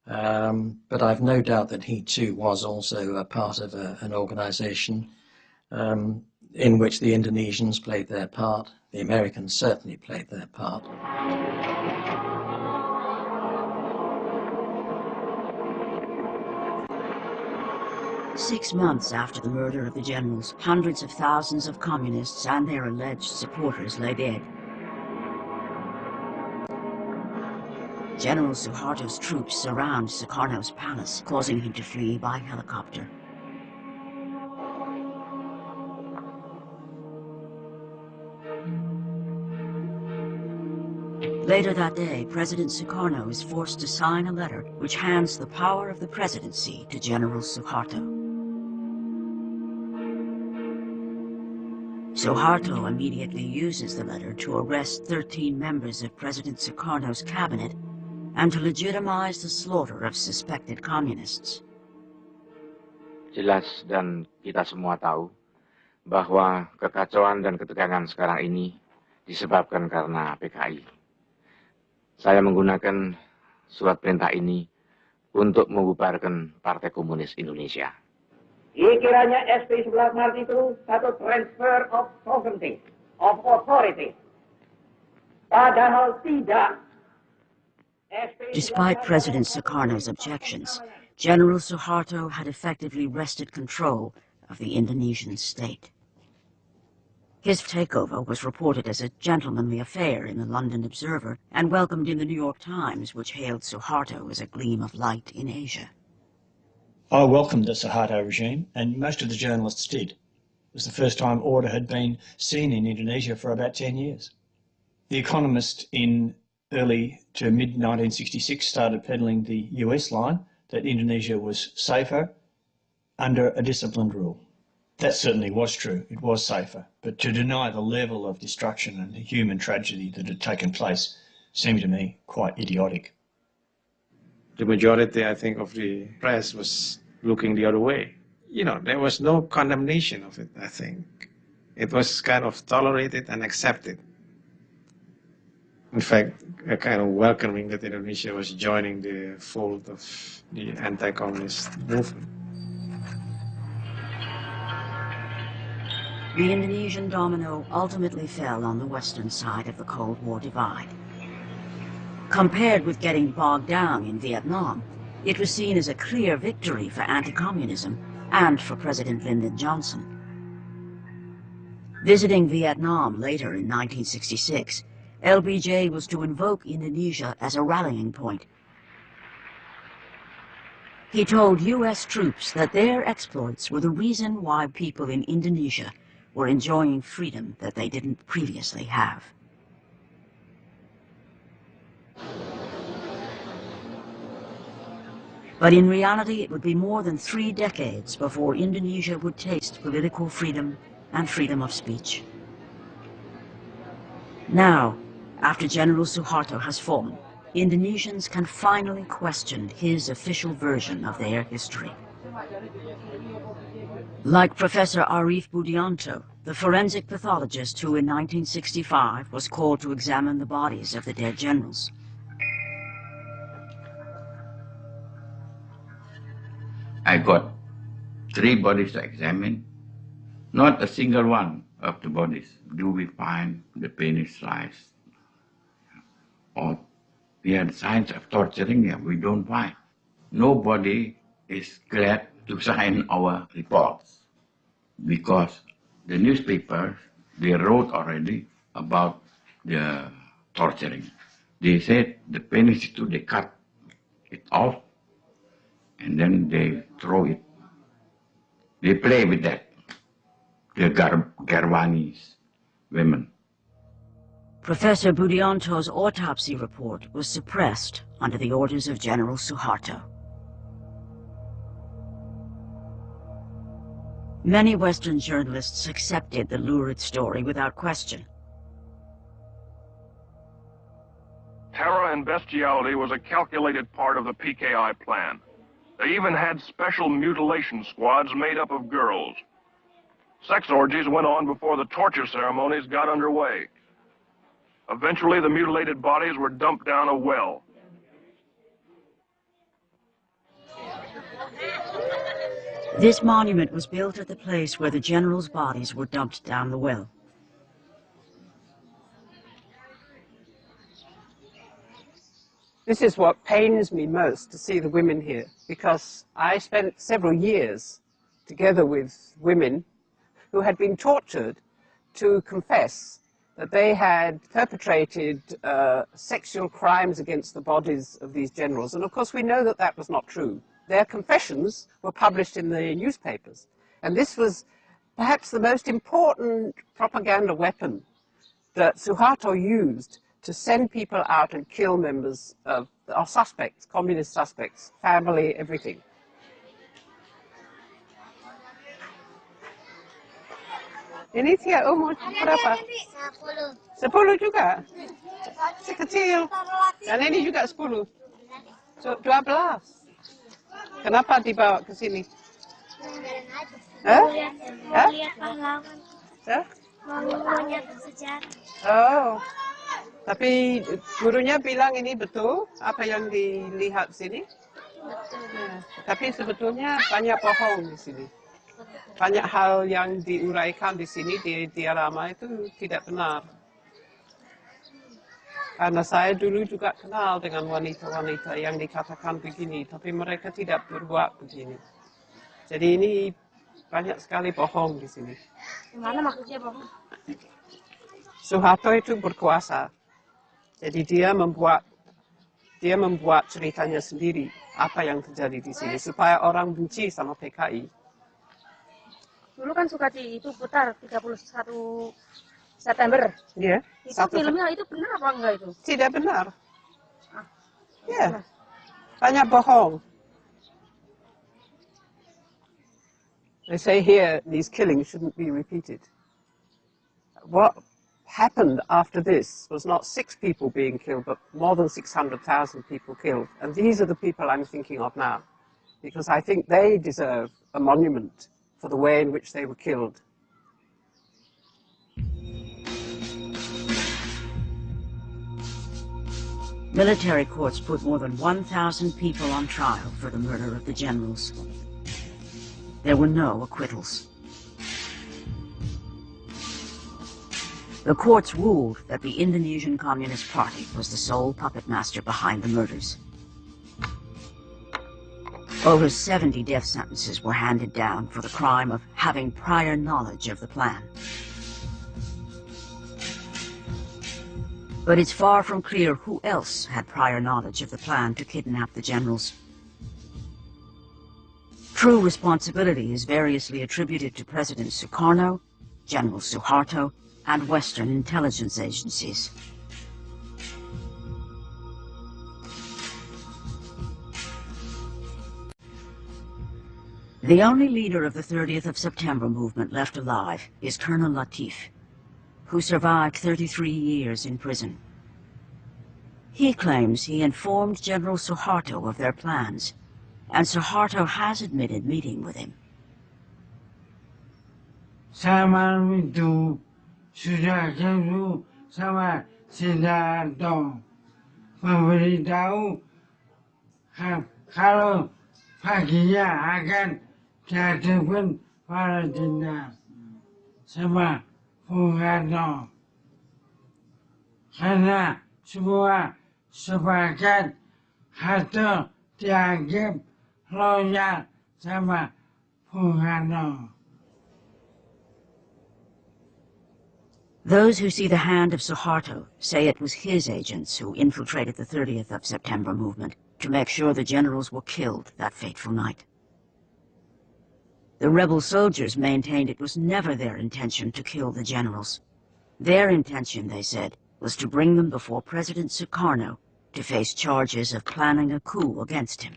but I've no doubt that he too was also a part of an organisation in which the Indonesians played their part. The Americans certainly played their part. Six months after the murder of the generals, hundreds of thousands of communists and their alleged supporters lay dead. General Soeharto's troops surround Sukarno's palace, causing him to flee by helicopter. Later that day, President Soekarno is forced to sign a letter which hands the power of the presidency to General Soeharto. Soeharto immediately uses the letter to arrest 13 members of President Sukarno's cabinet and to legitimize the slaughter of suspected communists. Jelas dan kita semua tahu bahwa kekacauan dan ketegangan sekarang ini disebabkan karena PKI. Saya menggunakan surat perintah ini untuk membubarkan Partai Komunis Indonesia. Kiranya SP 11 Maret itu satu transfer of sovereignty, of authority. Padahal tidak. Despite President Sukarno's objections, General Soeharto had effectively wrested control of the Indonesian state. His takeover was reported as a gentlemanly affair in the London Observer and welcomed in the New York Times, which hailed Soeharto as a gleam of light in Asia. I welcomed the Soeharto regime, and most of the journalists did. It was the first time order had been seen in Indonesia for about 10 years. The Economist in early to mid-1966 started peddling the US line that Indonesia was safer under a disciplined rule. That certainly was true, it was safer, but to deny the level of destruction and the human tragedy that had taken place seemed to me quite idiotic. The majority, I think, of the press was looking the other way. You know, there was no condemnation of it, I think. It was kind of tolerated and accepted. In fact, a kind of welcoming that Indonesia was joining the fold of the anti-communist movement. The Indonesian domino ultimately fell on the western side of the Cold War divide. Compared with getting bogged down in Vietnam, it was seen as a clear victory for anti-communism and for President Lyndon Johnson. Visiting Vietnam later in 1966, LBJ was to invoke Indonesia as a rallying point. He told US troops that their exploits were the reason why people in Indonesia were enjoying freedom that they didn't previously have. But in reality, it would be more than 3 decades before Indonesia would taste political freedom and freedom of speech. Now, after General Soeharto has fallen, Indonesians can finally question his official version of their history. Like Professor Arief Budianto, the forensic pathologist who in 1965 was called to examine the bodies of the dead generals. I got 3 bodies to examine. Not a single one of the bodies do we find the penis slice. Or we had signs of torturing them, we don't find. Nobody is glad to sign our reports because the newspapers, they wrote already about the torturing. They said the penis too, they cut it off and then they throw it. They play with that, the Garwanis women. Professor Budianto's autopsy report was suppressed under the orders of General Soeharto. Many Western journalists accepted the lurid story without question. Terror and bestiality was a calculated part of the PKI plan. They even had special mutilation squads made up of girls. Sex orgies went on before the torture ceremonies got underway. Eventually, the mutilated bodies were dumped down a well. This monument was built at the place where the generals' bodies were dumped down the well. This is what pains me most, to see the women here, because I spent several years together with women who had been tortured to confess that they had perpetrated sexual crimes against the bodies of these generals. And of course we know that that was not true. Their confessions were published in the newspapers. And this was perhaps the most important propaganda weapon that Soeharto used to send people out and kill members of, or suspects, communist suspects, family, everything. Ini dia umur berapa? 10 juga. Si kecil. Dan ini juga 10. 12. Kenapa dibawa ke sini? Mau lihat pahlawan. Mau lihat sejarah. Oh. Tapi gurunya bilang ini betul apa yang dilihat sini? Betul. Ya. Tapi sebetulnya banyak bohong di sini. Banyak hal yang diuraikan di sini di diorama itu tidak benar. Karena saya dulu juga kenal dengan wanita-wanita yang dikatakan begini, tapi mereka tidak berbuat begini. Jadi ini banyak sekali bohong di sini. Gimana maksudnya bohong? Soeharto itu berkuasa. Jadi dia membuat ceritanya sendiri apa yang terjadi di sini supaya orang benci sama PKI. Dulu kan suka itu putar 31 September. Iya. Itu filmnya itu benar apa enggak itu? Tidak benar. Ya. Banyak bohong. They say here these killings shouldn't be repeated. What happened after this was not 6 people being killed, but more than 600,000 people killed. And these are the people I'm thinking of now, because I think they deserve a monument for the way in which they were killed. Military courts put more than 1,000 people on trial for the murder of the generals. There were no acquittals. The courts ruled that the Indonesian Communist Party was the sole puppet master behind the murders. Over 70 death sentences were handed down for the crime of having prior knowledge of the plan. But it's far from clear who else had prior knowledge of the plan to kidnap the generals. True responsibility is variously attributed to Presiden Soekarno, General Soeharto, and Western intelligence agencies. The only leader of the 30th of September movement left alive is Colonel Latif, who survived 33 years in prison. He claims he informed General Soeharto of their plans, and Soeharto has admitted meeting with him. Sama itu sudah ketemu sama Soeharto, memberitahu kalau paginya akan dihadapkan para jenderal sama Soeharto. Karena semua sepakat Harto dianggap loyal sama Soeharto. Those who see the hand of Soeharto say it was his agents who infiltrated the 30th of September movement to make sure the generals were killed that fateful night. The rebel soldiers maintained it was never their intention to kill the generals. Their intention, they said, was to bring them before President Soekarno to face charges of planning a coup against him.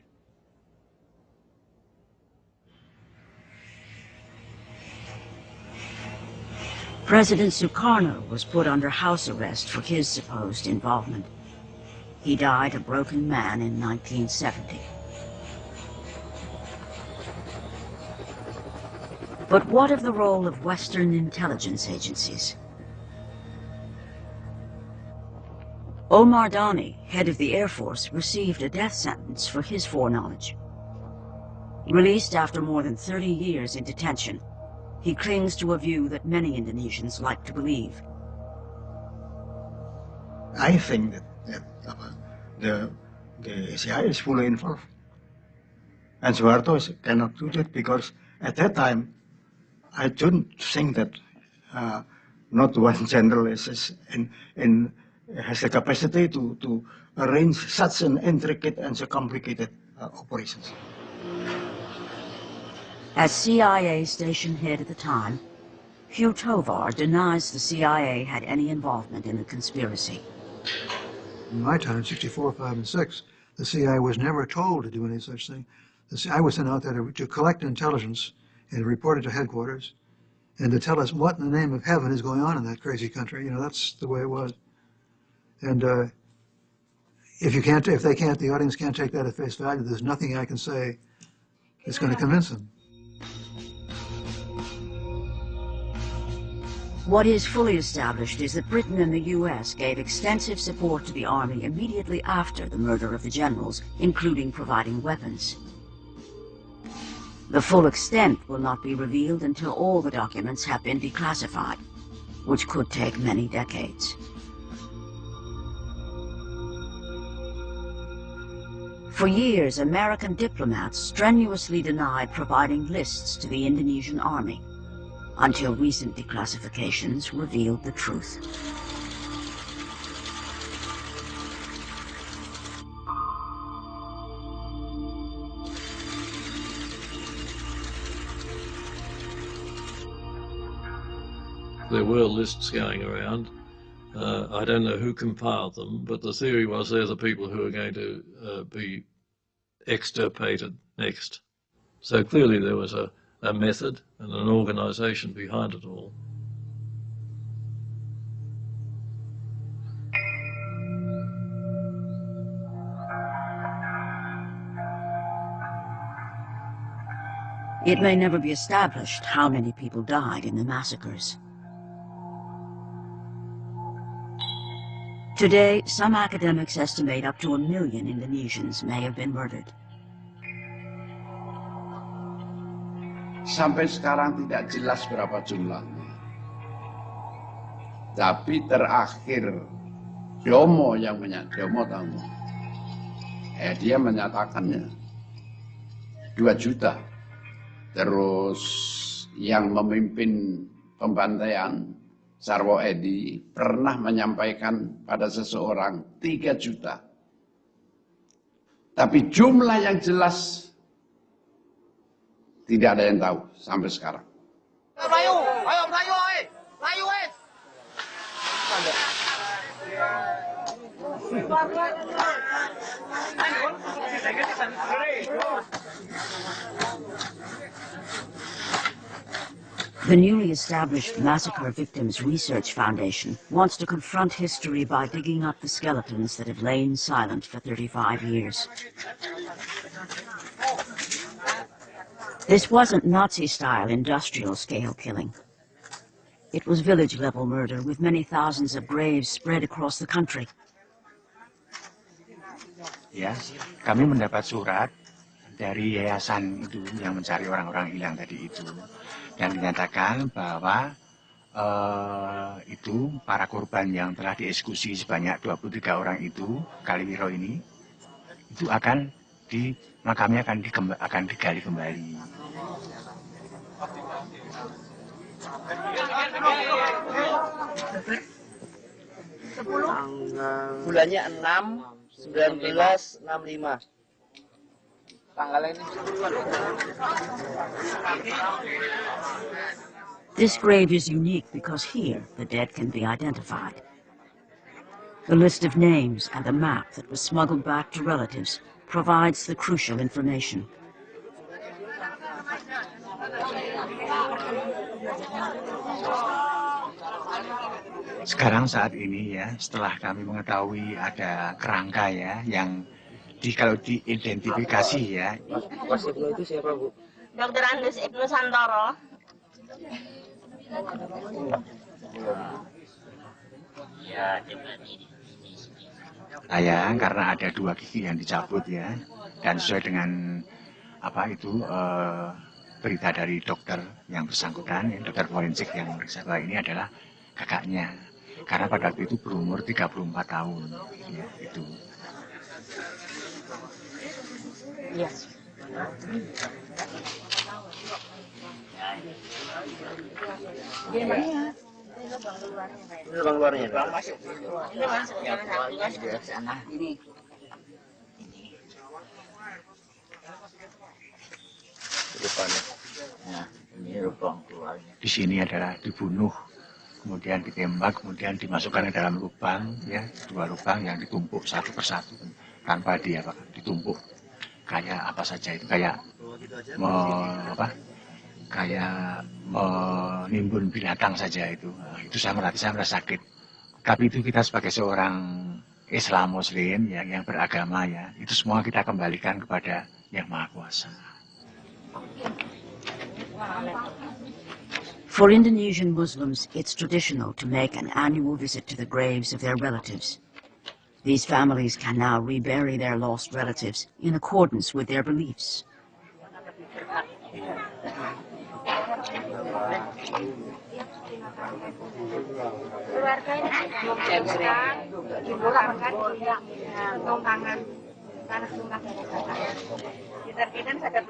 President Soekarno was put under house arrest for his supposed involvement. He died a broken man in 1970. But what of the role of Western intelligence agencies? Omar Dani, head of the Air Force, received a death sentence for his foreknowledge. Released after more than 30 years in detention, he clings to a view that many Indonesians like to believe. I think that the CIA is fully involved. And Soeharto cannot do that because at that time, I don't think that not one general has the capacity to arrange such an intricate and so complicated operations. As CIA station head at the time, Hugh Tovar denies the CIA had any involvement in the conspiracy. In my time, 64, 5, and 6, the CIA was never told to do any such thing. The CIA was sent out there to collect intelligence and report it to headquarters and to tell us what in the name of heaven is going on in that crazy country. You know, that's the way it was. And if the audience can't take that at face value, there's nothing I can say that's going to convince them. What is fully established is that Britain and the US gave extensive support to the army immediately after the murder of the generals, including providing weapons. The full extent will not be revealed until all the documents have been declassified, which could take many decades. For years, American diplomats strenuously denied providing lists to the Indonesian army, until recent declassifications revealed the truth. There were lists going around. I don't know who compiled them, but the theory was they're the people who are going to be extirpated next. So clearly there was a method and an organization behind it all. It may never be established how many people died in the massacres. Today, some academics estimate up to 1 million Indonesians may have been murdered. Sampai sekarang tidak jelas berapa jumlahnya. Tapi terakhir Domo yang Domo tahu. Dia menyatakannya 2 juta. Terus yang memimpin pembantaian Sarwo Edi pernah menyampaikan pada seseorang 3 juta. Tapi jumlah yang jelas tidak ada yang tahu sampai sekarang. Melayu, ayo Melayu, Melayu, The newly established Massacre Victims Research Foundation wants to confront history by digging up the skeletons that have lain silent for 35 years. This wasn't Nazi-style industrial-scale killing. It was village-level murder with many thousands of graves spread across the country. Ya, kami mendapat surat dari yayasan itu yang mencari orang-orang hilang tadi itu, dan dinyatakan bahwa itu para korban yang telah dieksekusi sebanyak 23 orang itu, Kaliwiro ini, itu akan makamnya akan digali kembali. Bulannya 6, 1965. Tanggalnya ini. This grave is unique because here the dead can be identified. The list of names and a map that was smuggled back to relatives provides the crucial information. Sekarang saat ini ya, setelah kami mengetahui ada kerangka ya yang kalau diidentifikasi ya. Mas Ibnu itu siapa, Bu? Dr. Andes Ibnu Santoro. Saya karena ada 2 gigi yang dicabut ya, dan sesuai dengan apa itu berita dari dokter yang bersangkutan, ya, dokter forensik yang meriksa bahwa ini adalah kakaknya. Karena pada waktu itu berumur 34 tahun, ya itu. Yes. Ini lubang luarnya. Ini masuk ya, ke sana. Ini. Depannya. Nah, ini lubang keluarnya. Di sini adalah dibunuh, kemudian ditembak, kemudian dimasukkan ke dalam lubang, ya 2 lubang yang ditumpuk satu persatu tanpa ditumpuk. Kayak apa saja itu, kayak kayak menimbun binatang saja itu. Nah, itu saya merasa sakit. Tapi itu kita sebagai seorang Islam Muslim yang beragama ya, itu semua kita kembalikan kepada Yang Maha Kuasa. For Indonesian Muslims, it's traditional to make an annual visit to the graves of their relatives. These families can now rebury their lost relatives in accordance with their beliefs. Keluarga ini dibolakkan tontangan tanah sungai kita sadar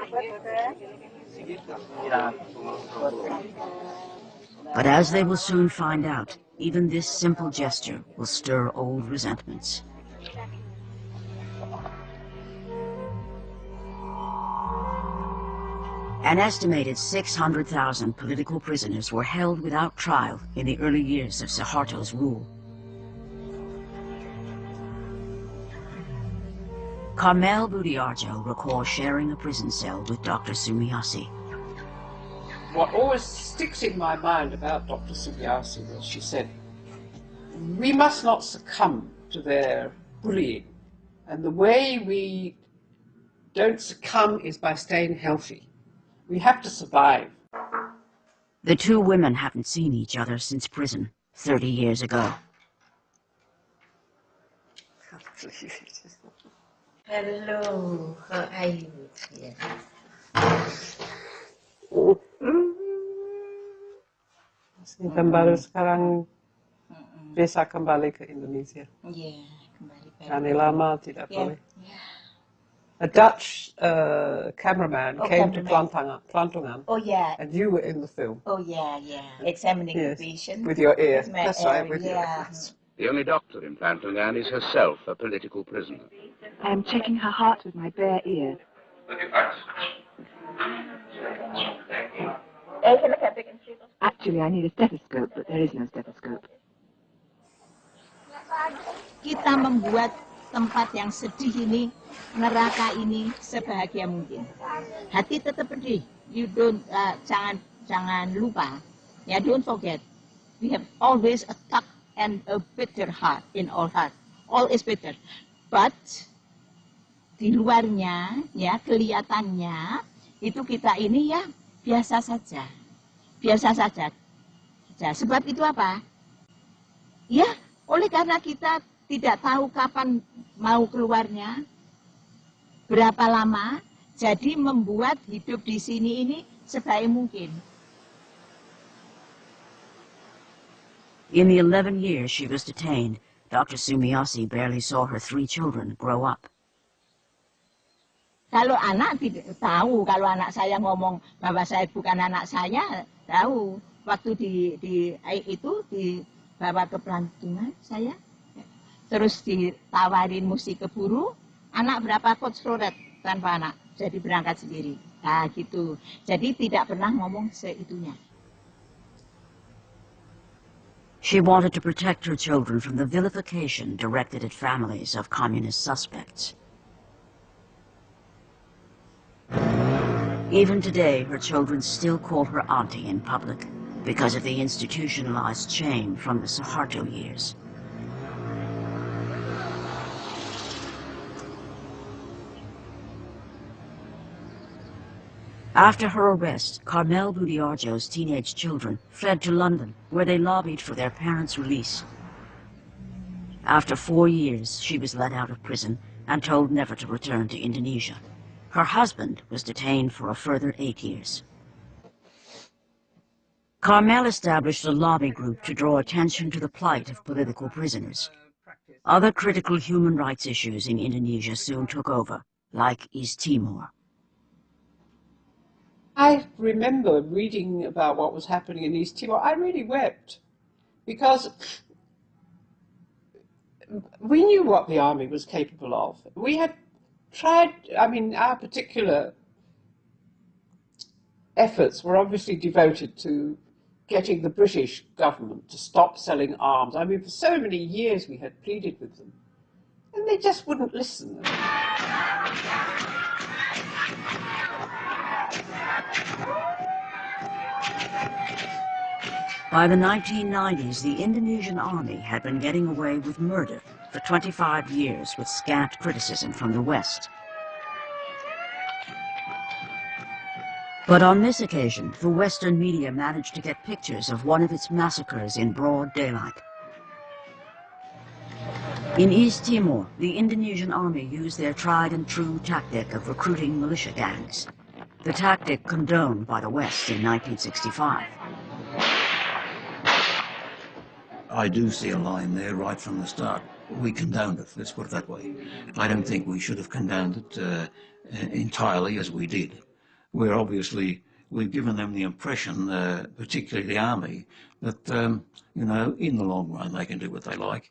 But as they will soon find out, even this simple gesture will stir old resentments. An estimated 600,000 political prisoners were held without trial in the early years of Soeharto's rule. Carmel Budiarjo recalls sharing a prison cell with Dr. Sumiyosi. What always sticks in my mind about Dr. Sumiyosi was she said, we must not succumb to their bullying. And the way we don't succumb is by staying healthy. We have to survive. The 2 women haven't seen each other since prison 30 years ago. Hello, how are you? Yeah. Dan baru sekarang bisa kembali ke Indonesia. Yeah, kembali. Karena lama tidak boleh. A Dutch cameraman came to Kelancaran. Oh yeah. And you were in the film. Oh yeah, yeah. Examining the patient. With your ear. With my That's ear, right, with your yeah. ear. The only doctor in Kelancaran is herself a political prisoner. I am checking her heart with my bare ear. Actually, I need a stethoscope, but there is no stethoscope. Kita membuat tempat yang sedih ini, neraka ini sebahagia mungkin. Hati tetap pedih. You don't jangan lupa. Ya, don't forget. We have always a dark and a bitter heart in our heart. All is bitter. But di luarnya, ya kelihatannya itu kita ini ya biasa saja. Biasa saja. Sebab itu apa? Ya, oleh karena kita tidak tahu kapan mau keluarnya, berapa lama, jadi membuat hidup di sini ini sebaik mungkin. In the 11 years she was detained, Dr. Sumiyosi barely saw her 3 children grow up. Kalau anak tidak tahu, kalau anak saya ngomong bahwa saya bukan anak saya, tahu. Waktu dibawa ke pelantungan saya, terus ditawarin mesti keburu, anak berapa coach roret tanpa anak, jadi berangkat sendiri. Nah gitu, jadi tidak pernah ngomong seitunya. She wanted to protect her children from the vilification directed at families of communist suspects. Even today, her children still call her auntie in public because of the institutionalized shame from the Soeharto years. After her arrest, Carmel Budiarjo's teenage children fled to London, where they lobbied for their parents' release. After 4 years, she was let out of prison and told never to return to Indonesia. Her husband was detained for a further 8 years. Carmel established a lobby group to draw attention to the plight of political prisoners. Other critical human rights issues in Indonesia soon took over, like East Timor. I remember reading about what was happening in East Timor. I really wept because we knew what the army was capable of. We had tried, I mean, our particular efforts were obviously devoted to getting the British government to stop selling arms. I mean, for so many years we had pleaded with them, and they just wouldn't listen. By the 1990s, the Indonesian army had been getting away with murder for 25 years with scant criticism from the West. But on this occasion, the Western media managed to get pictures of one of its massacres in broad daylight. In East Timor, the Indonesian army used their tried and true tactic of recruiting militia gangs, the tactic condoned by the West in 1965. I do see a line there right from the start. We condoned it, let's put it that way. I don't think we should have condoned it entirely as we did. We've given them the impression, particularly the army, that, you know, in the long run they can do what they like.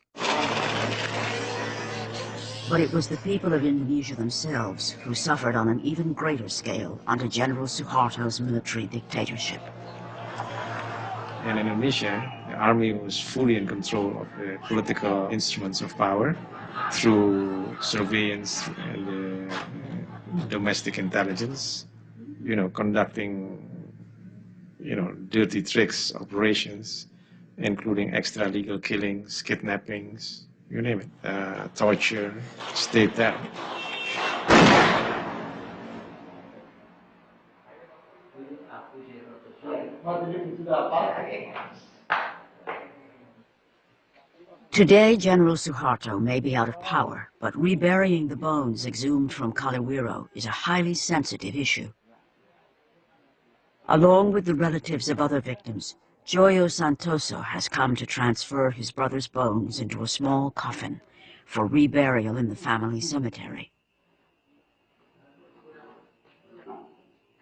But it was the people of Indonesia themselves who suffered on an even greater scale under General Soeharto's military dictatorship. In Indonesia, the army was fully in control of the political instruments of power through surveillance and domestic intelligence, you know, conducting, you know, dirty tricks, operations, including extra-legal killings, kidnappings, you name it, torture, state terror. Today, General Soeharto may be out of power, but reburying the bones exhumed from Kaliwiro is a highly sensitive issue. Along with the relatives of other victims, Joyo Santoso has come to transfer his brother's bones into a small coffin for reburial in the family cemetery.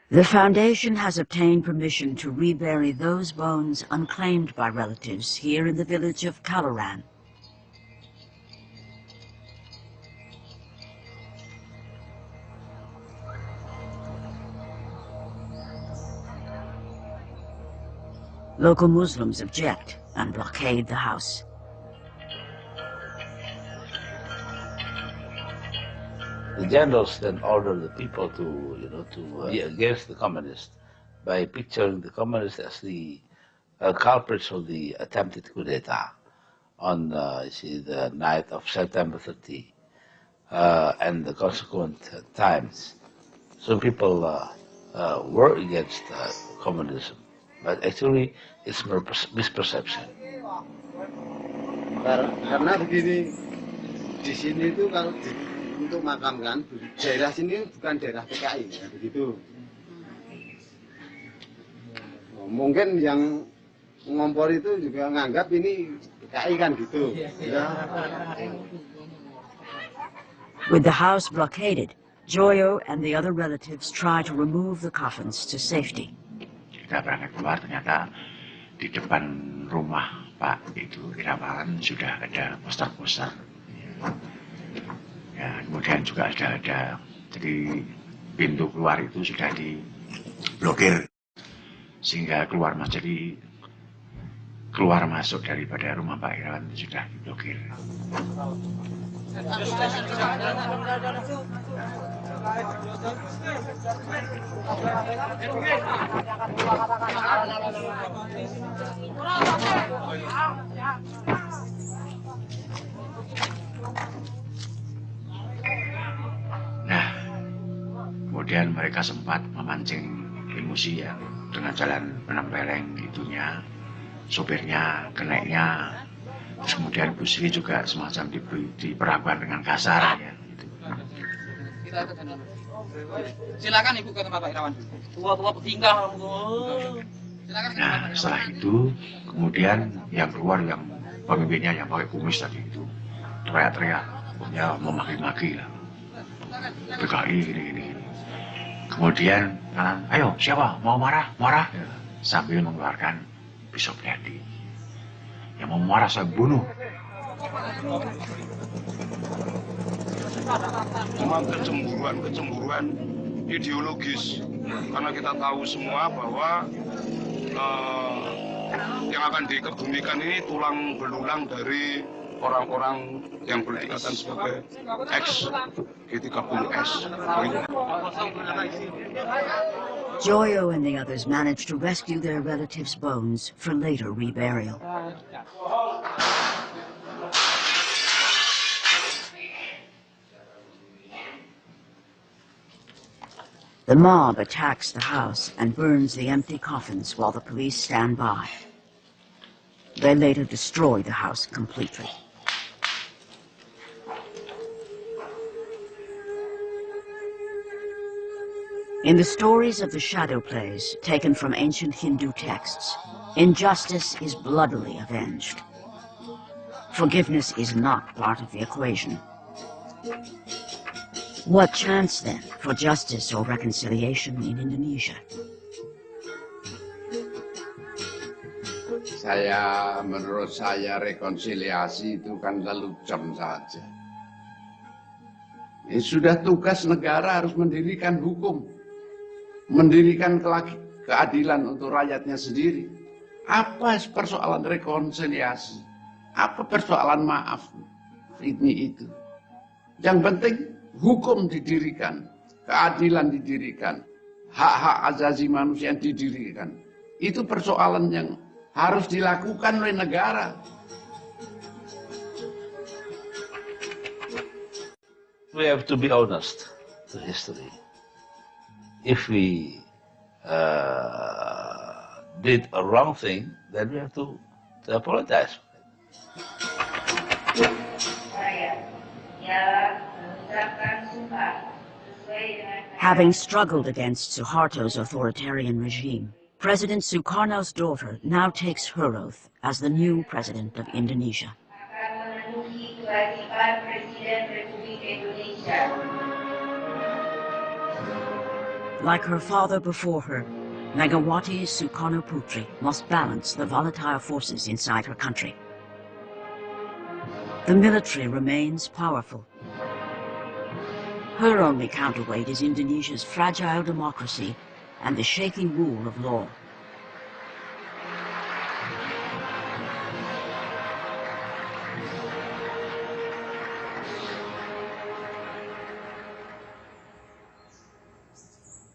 The foundation has obtained permission to rebury those bones unclaimed by relatives here in the village of Kaloran. Local Muslims object and blockade the house. The generals then order the people to, you know, to be against the communists by picturing the communists as the culprits of the attempted coup d'etat on the night of September 30 and the consequent times. So people were against communism, but actually it's misperception. Karena begini, di sini itu kalau untuk makamkan, daerah sini bukan daerah PKI, ya, begitu. Mungkin yang ngompor itu juga nganggap ini PKI kan gitu. Ya. With the house blockaded, Joyo and the other relatives try to remove the coffins to safety. Kita berangkat keluar, ternyata di depan rumah Pak itu Irawan sudah ada poster-poster. Ya, kemudian juga ada jadi pintu keluar itu sudah diblokir sehingga jadi keluar masuk daripada rumah Pak Irawan itu sudah diblokir. Nah, kemudian mereka sempat memancing emosi ya, dengan jalan penempeleng itunya, sopirnya, keneknya, terus kemudian Bu Sri juga semacam diperlakukan dengan kasar ya. Gitu. Silakan Ibu ke tempat Pak Irawan. Tua-tua tinggal. Nah setelah itu kemudian yang keluar yang pemimpinnya yang pakai kumis tadi itu teriak-teriak, ya memaki-maki lah. PKI gini-gini. Kemudian kanan, ayo siapa mau marah, marah ya. Sambil mengeluarkan pisau Pleddi. Yang mau marah saya bunuh. Cuma kecemburuan ideologis, karena kita tahu semua bahwa yang akan dikebumikan ini tulang belulang dari orang-orang yang berdikatan sebagai G30S. Joyo and the others managed to rescue their relatives' bones for later reburial. The mob attacks the house and burns the empty coffins while the police stand by. They later destroy the house completely. In the stories of the shadow plays, taken from ancient Hindu texts, injustice is bloodily avenged. Forgiveness is not part of the equation. What chance, then, for justice or reconciliation in Indonesia? Menurut saya rekonsiliasi itu kan lelucon saja. Ini sudah tugas negara harus mendirikan hukum, mendirikan keadilan untuk rakyatnya sendiri. Apa persoalan rekonsiliasi? Apa persoalan maaf? Ini itu. Yang penting hukum didirikan, keadilan didirikan, hak-hak asasi manusia didirikan. Itu persoalan yang harus dilakukan oleh negara. We have to be honest to history. If we did a wrong thing, then we have to apologize. Having struggled against Soeharto's authoritarian regime, Presiden Soekarno's daughter now takes her oath as the new president of Indonesia. Like her father before her, Megawati Soekarno Putri must balance the volatile forces inside her country. The military remains powerful. Her only counterweight is Indonesia's fragile democracy and the shaky rule of law.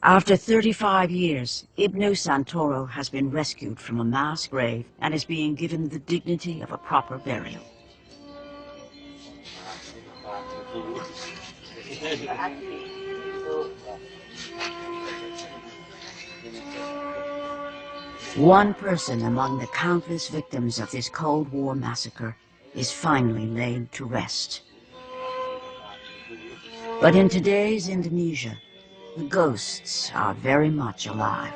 After 35 years, Ibnu Santoro has been rescued from a mass grave and is being given the dignity of a proper burial. One person among the countless victims of this Cold War massacre is finally laid to rest. But in today's Indonesia, the ghosts are very much alive.